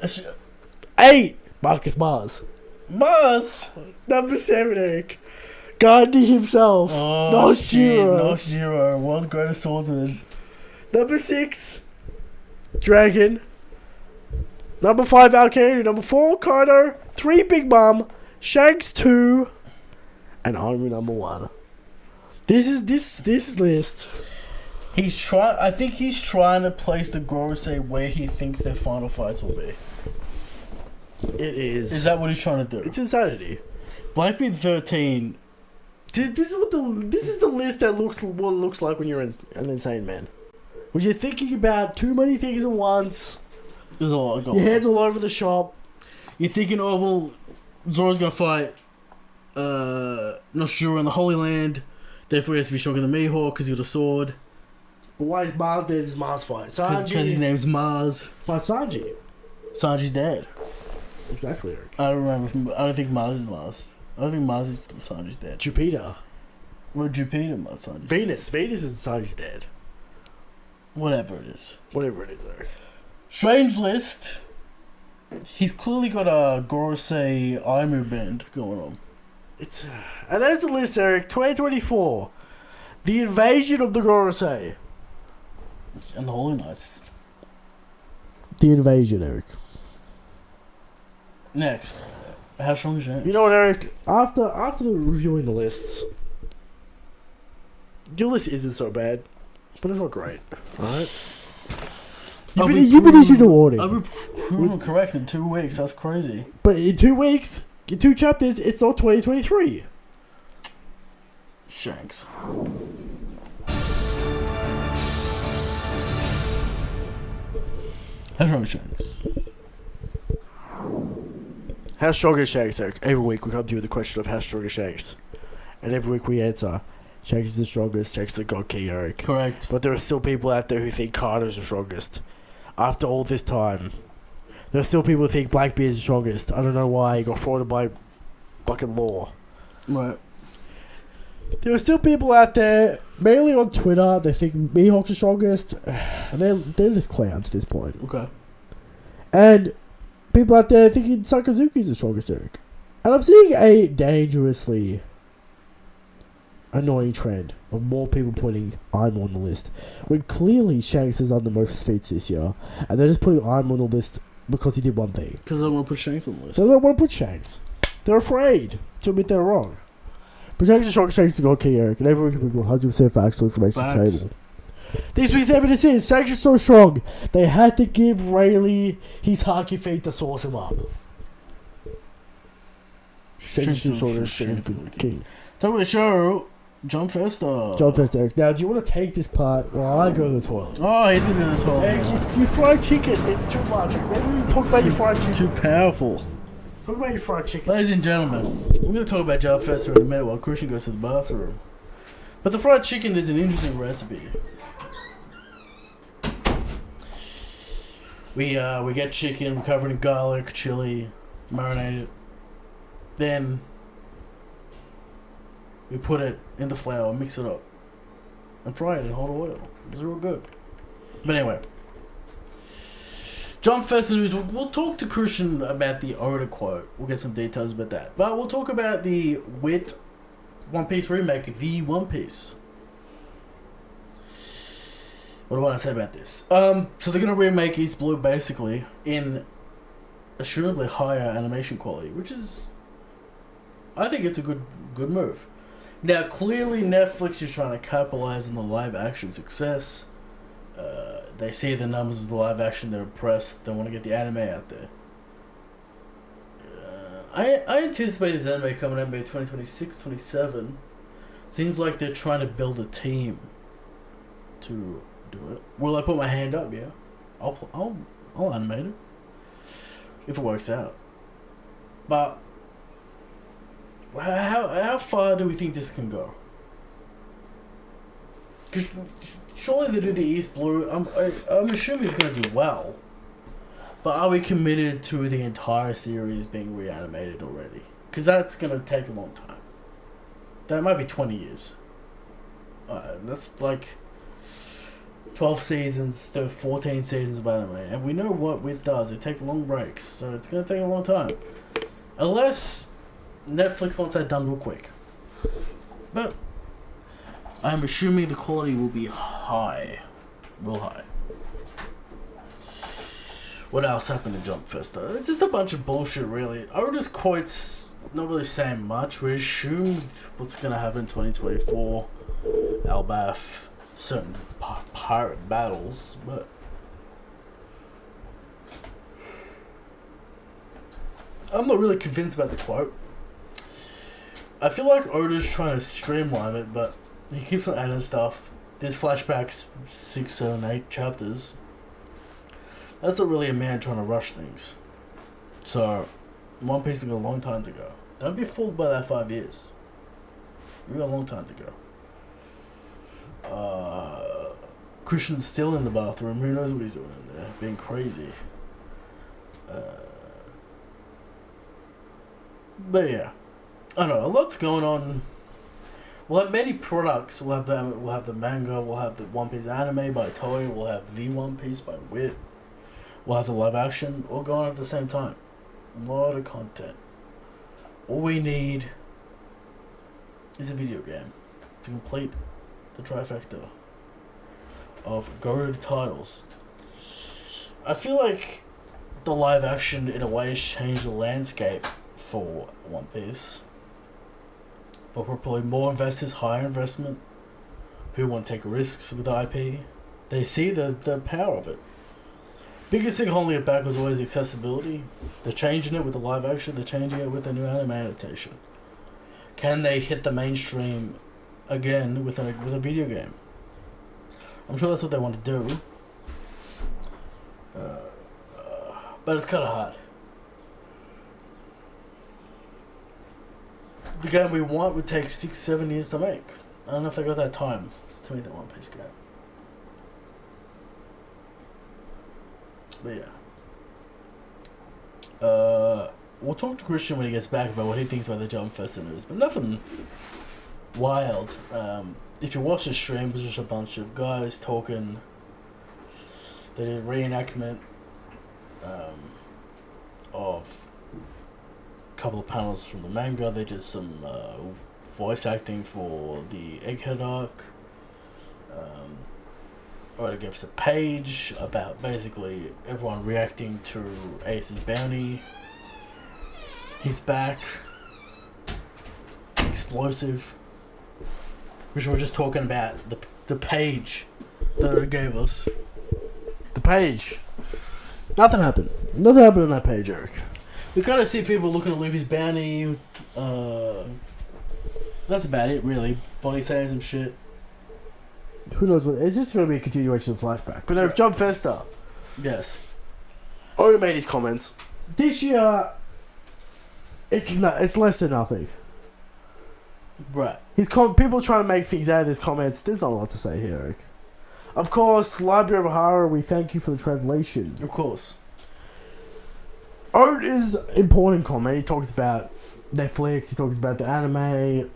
8, Marcus Mars. Mars. Number 7, Eric. Gandhi himself. Oh, shit. Noshiro. Noshiro. World's greatest swordsman. Number 6, Dragon. Number 5, Alkaid. Number 4, Kaido. 3, Big Mom. Shanks 2. And Army number 1. This list. I think he's trying to place the Gorosei where he thinks their final fights will be. It is. Is that what he's trying to do? It's insanity. Blackbeard 13. This is the list that looks what it looks like when you're an insane man. When you're thinking about too many things at once. There's a lot going on. Your head's all over the shop. You're thinking, oh well, Zoro's gonna fight Noshiro in the Holy Land. Therefore, he has to be stronger than Mihawk because he got a sword. But why is Mars dead? It's Mars fight. Because his name's Mars. Fight Sanji. Sanji's dead. Exactly, Eric. I don't remember. I don't think Mars is Mars. I don't think Mars is Sanji's dead. Jupiter. Well, Jupiter, Mars, Sanji. Venus is Sanji's dead. Whatever it is. Whatever it is, Eric. Strange list. He's clearly got a Gorosei Aimu band going on. And there's the list, Eric. 2024. The invasion of the Gorosei. And the Holy Knights. The invasion, Eric. Next. How strong is Shanks? You know what, Eric? After reviewing the lists, your list isn't so bad, but it's not great. Alright? You've been issued a warning. I've been proven correct in 2 weeks. That's crazy. But in 2 weeks, in 2 chapters, it's not 2023. Shanks. How strong is Shanks? How strong is Shanks, Eric? Every week we come to you with the question of how strong is Shanks. And every week we answer, Shanks is the strongest, Shanks is the God King, Eric. Correct. But there are still people out there who think Kaido's the strongest. After all this time, there are still people who think Blackbeard's the strongest. I don't know why he got frauded by fucking law. Right. There are still people out there, mainly on Twitter, they think Mihawk's the strongest. And they're just clowns at this point. Okay. And people out there thinking Sakazuki's the strongest, Eric. And I'm seeing a dangerously annoying trend of more people putting I'm on the list. When clearly Shanks has done the most feats this year. And they're just putting I'm on the list because he did one thing. Because I don't want to put Shanks on the list. They don't want to put Shanks. They're afraid to admit they're wrong. But Shanks is strong, Shanks is God King, Eric. And everyone can bring 100% factual information to the table. This week's evidence is Shanks is so strong, they had to give Rayleigh his Haki feat to source him up. Shanks is strong, Shanks is God King. Top of the show, John Festa. John Festa, Eric. Now, do you want to take this part while I go to the toilet? Oh, he's going to go to the toilet. Eric, it's your fried chicken. It's too much. Maybe we talk about your fried chicken. Too powerful. Talk about your fried chicken. Ladies and gentlemen, we're going to talk about John Festa in a minute while Christian goes to the bathroom. But the fried chicken is an interesting recipe. We get chicken covered in garlic, chili, marinate it. Then We put it in the flour, mix it up, and fry it in hot oil. It's real good. But anyway, Jump Fest news. We'll talk to Christian about the Oda quote. We'll get some details about that. But we'll talk about the Wit One Piece remake, The One Piece. What do I want to say about this? So they're gonna remake East Blue basically in assumably higher animation quality, which is, I think it's a good move. Now clearly Netflix is trying to capitalize on the live action success. They see the numbers of the live action, they're impressed, they want to get the anime out there. I anticipate this anime coming out maybe 2026, 27. Seems like they're trying to build a team to do it. Will I put my hand up? Yeah, I'll animate it if it works out. But how far do we think this can go? Because surely they do the East Blue. I'm assuming it's going to do well. But are we committed to the entire series being reanimated already? Because that's going to take a long time. That might be 20 years. That's like 12 seasons to 14 seasons of anime. And we know what it does. It takes long breaks. So it's going to take a long time. Unless Netflix wants that done real quick. But I'm assuming the quality will be high. Real high. What else happened to Jump Fest though? Just a bunch of bullshit really. Oda's quotes not really saying much. We assumed what's going to happen in 2024. Elbaf. Certain pirate battles. But I'm not really convinced about the quote. I feel like Oda's trying to streamline it, but he keeps on adding stuff. There's flashbacks, 6, 7, 8 chapters. That's not really a man trying to rush things. So, One Piece has got a long time to go. Don't be fooled by that 5 years. We got a long time to go. Christian's still in the bathroom. Who knows what he's doing in there? Being crazy. But yeah. I don't know, a lot's going on. We'll have many products. We'll have the manga. We'll have the One Piece anime by Toei. We'll have the One Piece by Wit. We'll have the live action all going on at the same time. A lot of content. All we need is a video game to complete the trifecta of go-to titles. I feel like the live action in a way has changed the landscape for One Piece. But we're probably more investors, higher investment, who want to take risks with IP. They see the power of it. Biggest thing holding it back was always accessibility. They're changing it with the live action, they're changing it with the new anime adaptation. Can they hit the mainstream again with a video game? I'm sure that's what they want to do. But it's kind of hard. The game we want would take 6-7 years to make. I don't know if they got that time to make that One Piece game. But yeah. We'll talk to Christian when he gets back about what he thinks about the Jump Fest news. But nothing wild. If you watch the stream, there's just a bunch of guys talking. They did a reenactment of a couple of panels from the manga. They did some voice acting for the Egghead arc. Oda gave us a page about basically everyone reacting to Ace's bounty. He's back. Explosive. Which we're just talking about the page that Oda gave us. The page. Nothing happened. Nothing happened on that page, Eric. We kind of see people looking to leave his bounty. That's about it, really. Bonnie saying some shit. Who knows what? It's just going to be a continuation of the flashback. But no, Jump Festa. Yes. Oda made his comments. This year, it's less than nothing. Right. People trying to make things out of his comments. There's not a lot to say here, Eric. Of course, Library of Horror, we thank you for the translation. Of course. Oda's important comment. He talks about Netflix. He talks about the anime.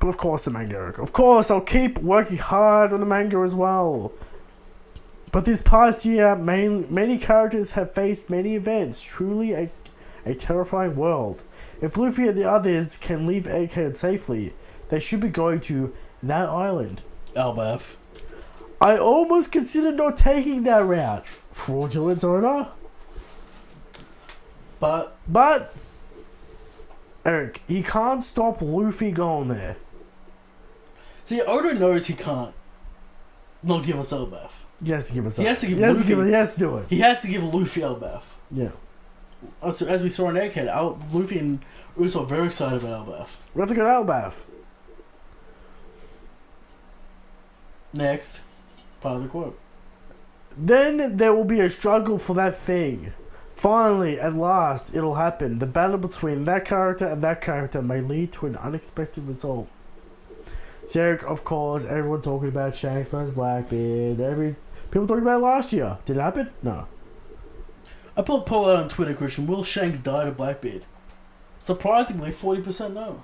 But of course the manga, Eric. Of course, I'll keep working hard on the manga as well. But this past year, many characters have faced many events. Truly a terrifying world. If Luffy and the others can leave Egghead safely, they should be going to that island. Elbaf. I almost considered not taking that route. Fraudulent owner. But Eric, he can't stop Luffy going there. See, Oda knows he can't not give us Elbaf. He has to give us. He has to give Luffy. He has to do it. He has to give Luffy Elbaf. Yeah. As we saw in Egghead, Luffy and Usopp are very excited about Elbaf. We have to go to Elbaf. Next, part of the quote. Then there will be a struggle for that thing. Finally, at last, it'll happen. The battle between that character and that character may lead to an unexpected result. Derek, of course, everyone talking about Shanks versus Blackbeard. People talking about it last year. Did it happen? No. I put a poll out on Twitter, Christian. Will Shanks die to Blackbeard? Surprisingly, 40% no.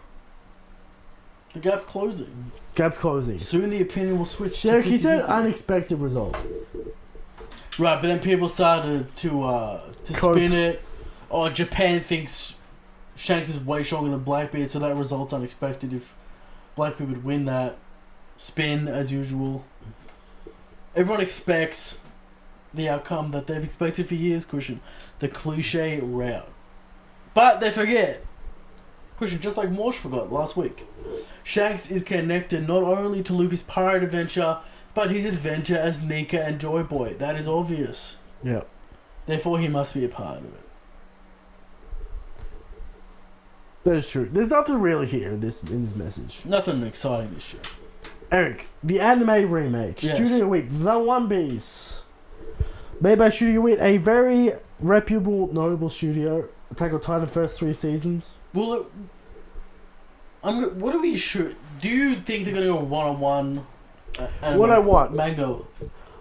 The gap's closing. Soon the opinion will switch. Derek, he said unexpected result. Right, but then people started to spin it. Oh, Japan thinks Shanks is way stronger than Blackbeard, so that result's unexpected if Blackbeard would win that spin as usual. Everyone expects the outcome that they've expected for years, Christian. The cliche route. But they forget. Christian, just like Morsh forgot last week. Shanks is connected not only to Luffy's pirate adventure, but his adventure as Nika and Joy Boy. That is obvious. Yeah. Therefore, he must be a part of it. That is true. There's nothing really here in this message. Nothing exciting this year. Eric, the anime remake. Yes. Studio Week, The One Piece. Made by Studio Week, a very reputable, notable studio. Attack on Titan first 3 seasons. Well, what do we shoot? Do you think they're gonna go one-on-one? What I want? Manga.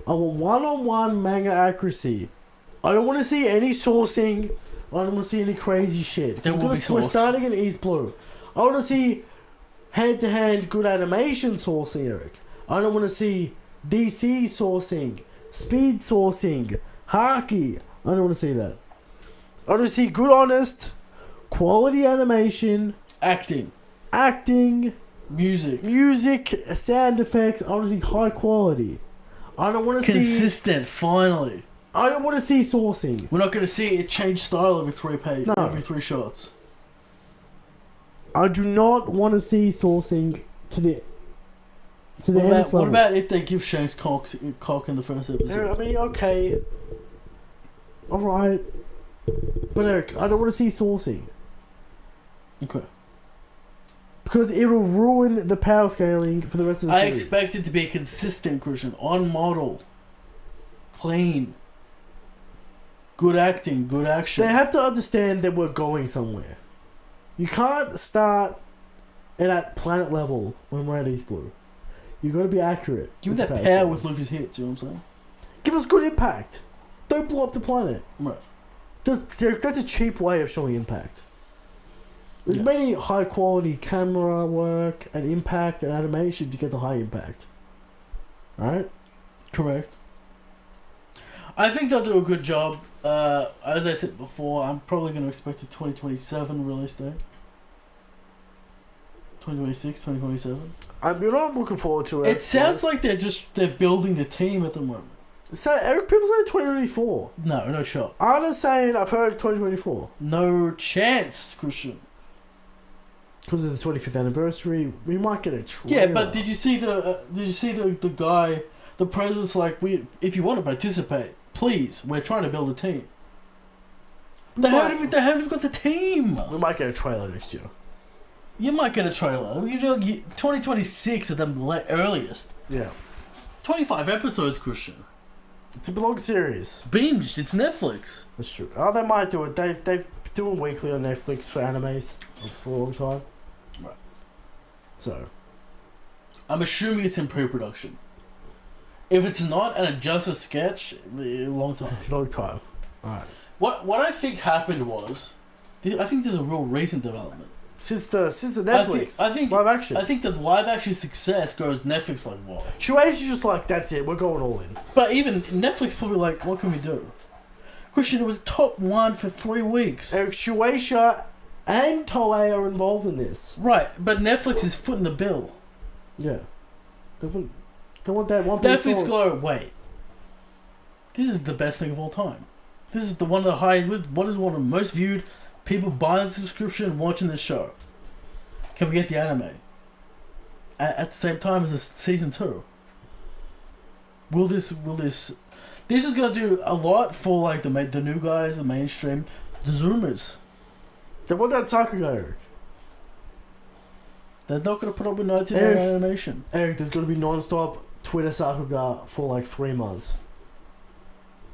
I want one-on-one manga accuracy. I don't want to see any sourcing. I don't want to see any crazy shit. We're starting in East Blue. I want to see hand-to-hand good animation sourcing, Eric. I don't want to see DC sourcing, speed sourcing, haki. I don't want to see that. I want to see good, honest, quality animation. Acting. Music, sound effects. I want to see high quality. I don't want to see... Consistent, finally. I don't want to see sourcing. We're not going to see it change style every 3 pages, every 3 shots. I do not want to see sourcing to the endless level. What about if they give Shanks cock in the first episode? Yeah, I mean, okay. Alright. But Eric, I don't want to see sourcing. Okay. Because it'll ruin the power scaling for the rest of the series. I expect it to be consistent, Christian. On model. Clean. Good acting, good action. They have to understand that we're going somewhere. You can't start at planet level when we're at East Blue. You got to be accurate. Give me that power with Luffy's hits, you know what I'm saying? Give us good impact. Don't blow up the planet. Right. That's a cheap way of showing impact. There's many high quality camera work and impact and animation to get the high impact. Right? Correct. I think they'll do a good job. As I said before, I'm probably going to expect a 2027 release date. 2026, 2027. I'm not looking forward to it. It sounds like they're building the team at the moment. So Eric, people say 2024. No shot. I'm not saying I've heard 2024. No chance, Christian. Because of the 25th anniversary, we might get a trailer. Yeah, but did you see the guy? The president's like, if you want to participate, please. We're trying to build a team. They haven't even got the team. We might get a trailer next year. You might get a trailer. 2026 at the earliest. Yeah. 25 episodes, Christian. It's a long series. Binged. It's Netflix. That's true. Oh, they might do it. They've been doing weekly on Netflix for animes for a long time. Right. So. I'm assuming it's in pre-production. If it's not and it's just a sketch, long time. Long time. Alright. What I think happened was, I think this is a real recent development. Since the Netflix live action. I think the live action success goes Netflix like what? Shueisha's just like, that's it, we're going all in. But even Netflix probably like, what can we do? Christian, it was top 1 for 3 weeks. Eric, Shueisha and Toei are involved in this. Right, but Netflix is footing the bill. Yeah. They want that One Piece Netflix source. go, wait. This is the best thing of all time. This is one of the highest, what is one of the most viewed people buying the subscription and watching this show. Can we get the anime? At the same time as the season 2. Will this is gonna do a lot for like the new guys, the mainstream, the Zoomers. They want that Sakuga, Eric. They're not gonna put up with 19 animation. Eric, there's gonna be non-stop Twitter Sakuga for like 3 months.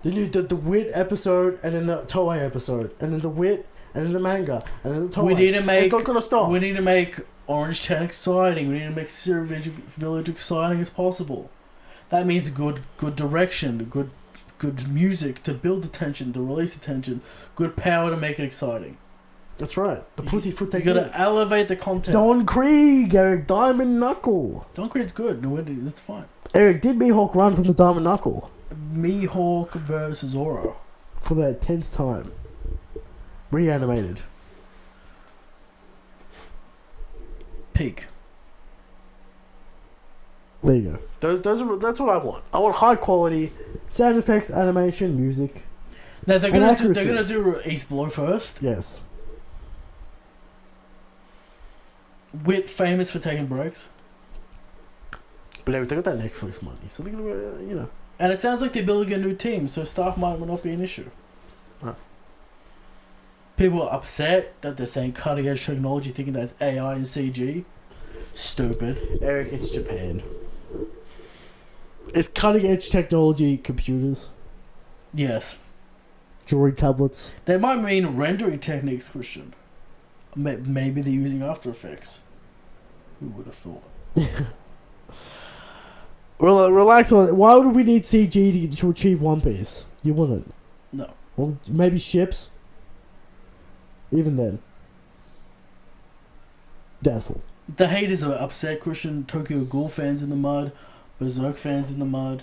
Then you did the Wit episode, and then the Toei episode, and then the Wit, and then the manga, and then the Toei. We need to make. It's not gonna stop. We need to make Orange Town exciting. We need to make Syrup Village exciting as possible. That means good direction, good music to build the tension, to release the tension, good power to make it exciting. That's right. The pussyfoot You technique. gotta elevate the content. Don Krieg, Eric, Diamond Knuckle. Don Krieg's good. No, that's fine. Eric, did Mihawk run from the Diamond Knuckle? Mihawk versus Zoro. For the 10th time. Reanimated. Peak. There you go. That's what I want. I want high quality sound effects, animation, music. Now they're gonna do East Blow first. Yes. Wit famous for taking breaks. But they got that Netflix money, so they're gonna, And it sounds like they're building a new team, so staff might not be an issue. Huh. People are upset that they're saying cutting edge technology, thinking that's AI and CG. Stupid. Eric, it's Japan. It's cutting edge technology, computers, Yes. drawing tablets. They might mean rendering techniques, Christian. Maybe they're using After Effects. Who would have thought? Relax on it. Why would we need CG to achieve One Piece? You wouldn't. No. Well, maybe ships. Even then. Doubtful. The haters are upset, Christian. Tokyo Ghoul fans in the mud. Berserk fans in the mud.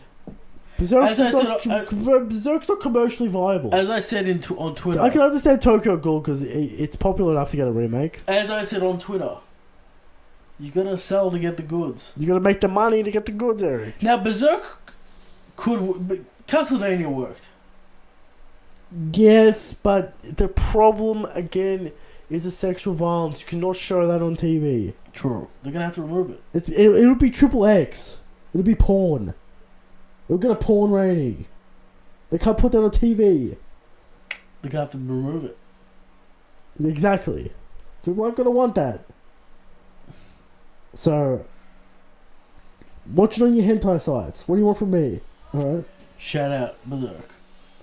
Berserk's not commercially viable. As I said on Twitter. I can understand Tokyo Ghoul because it's popular enough to get a remake. As I said on Twitter. You gotta sell to get the goods. You gotta make the money to get the goods, Eric. Now, Berserk Castlevania worked. Yes, but the problem, again, is the sexual violence. You cannot show that on TV. True. They're gonna have to remove it. It'll be triple X. It'll be porn. It'll get a porn rating. They can't put that on TV. They're gonna have to remove it. Exactly. People aren't gonna want that. So, watch it on your hentai sites. What do you want from me? Alright? Shout out Berserk.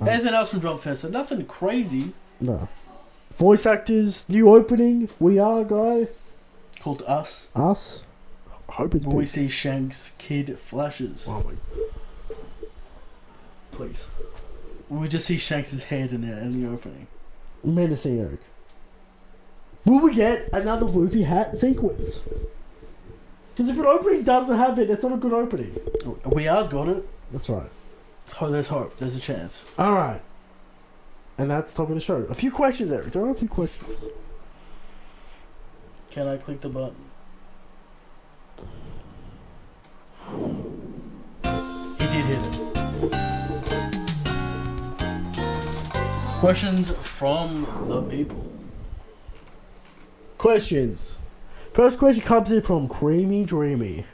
Anything else from Drop Fest? Nothing crazy. No. Voice actors, new opening, We Are guy. Called Us. Us? I hope it's Where we big. see Shanks' kid flashes. Oh my. Please. We just see Shanks' head in the opening. Menacing, Eric. Will we get another Luffy hat sequence? Because if an opening doesn't have it, it's not a good opening. We Are's got it. That's right. Oh, there's hope. There's a chance. Alright. And that's the top of the show. A few questions, Eric. There are a few questions. Can I click the button? He did hit it. Questions from the people. Questions. First question comes in from Creamy Dreamy.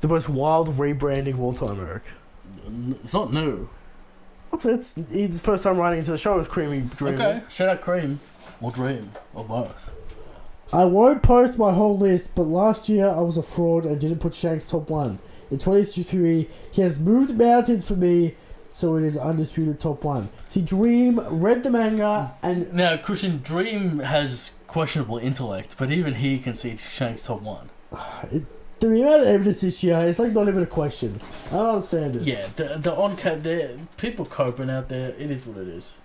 The most wild rebranding of all time, Eric. It's not new. It's the first time writing into the show with Creamy Dreamy. Okay, shout out Cream. Or Dream. Or both. I won't post my whole list, but last year I was a fraud and didn't put Shanks top 1. In 2023, he has moved mountains for me, so it is undisputed top 1. See, Dream read the manga and... Now, Christian, Dream has questionable intellect, but even he can see Shanks top 1. The amount of evidence this year, it's like not even a question. I don't understand it. Yeah, the people coping out there, it is what it is.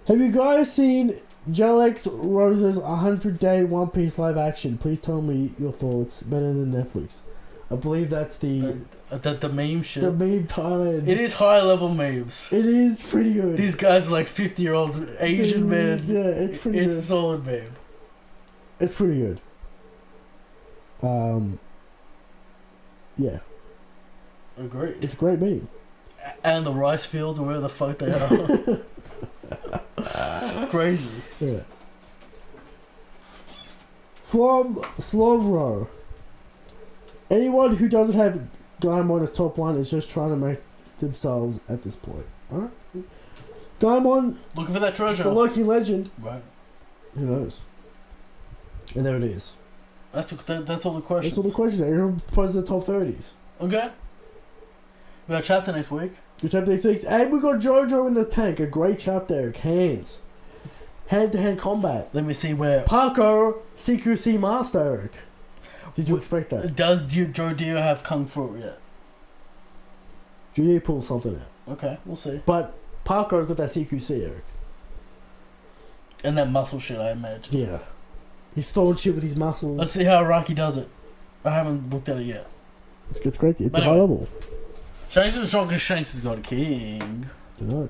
Have you guys seen Jelex Rose's 100-day One Piece live action. Please tell me your thoughts. Better than Netflix. I believe that's the meme shit. The meme Thailand. It is high level memes. It is pretty good. These guys are like 50-year-old Asian men. Yeah, it's pretty good. It's a solid meme. It's pretty good. Yeah. Agreed. It's a great meme. And the rice fields and where the fuck they are. It's crazy. Yeah. From Slovro. Anyone who doesn't have Gaimon as top 1 is just trying to make themselves at this point. Alright? Gaimon, looking for that treasure. the Loki legend. Right. Who knows? And there it is. That's all the questions. That's all the questions. Everyone plays the top 30s. Okay. We got a chapter next week. Good chapter next week. And we got JoJo in the tank. A great chapter. Hands. Hand-to-hand combat. Let me see where... Parker, CQC Master, Eric. Did you expect that? Does Joe Dio have Kung Fu yet? Judy pulled something out. Okay, we'll see. But Parker got that CQC, Eric. And that muscle shit, I imagine. Yeah. He's throwing shit with his muscles. Let's see how Rocky does it. I haven't looked at it yet. It's great. It's but a high level. Shanks is the strongest. Shanks has got a king. Good night.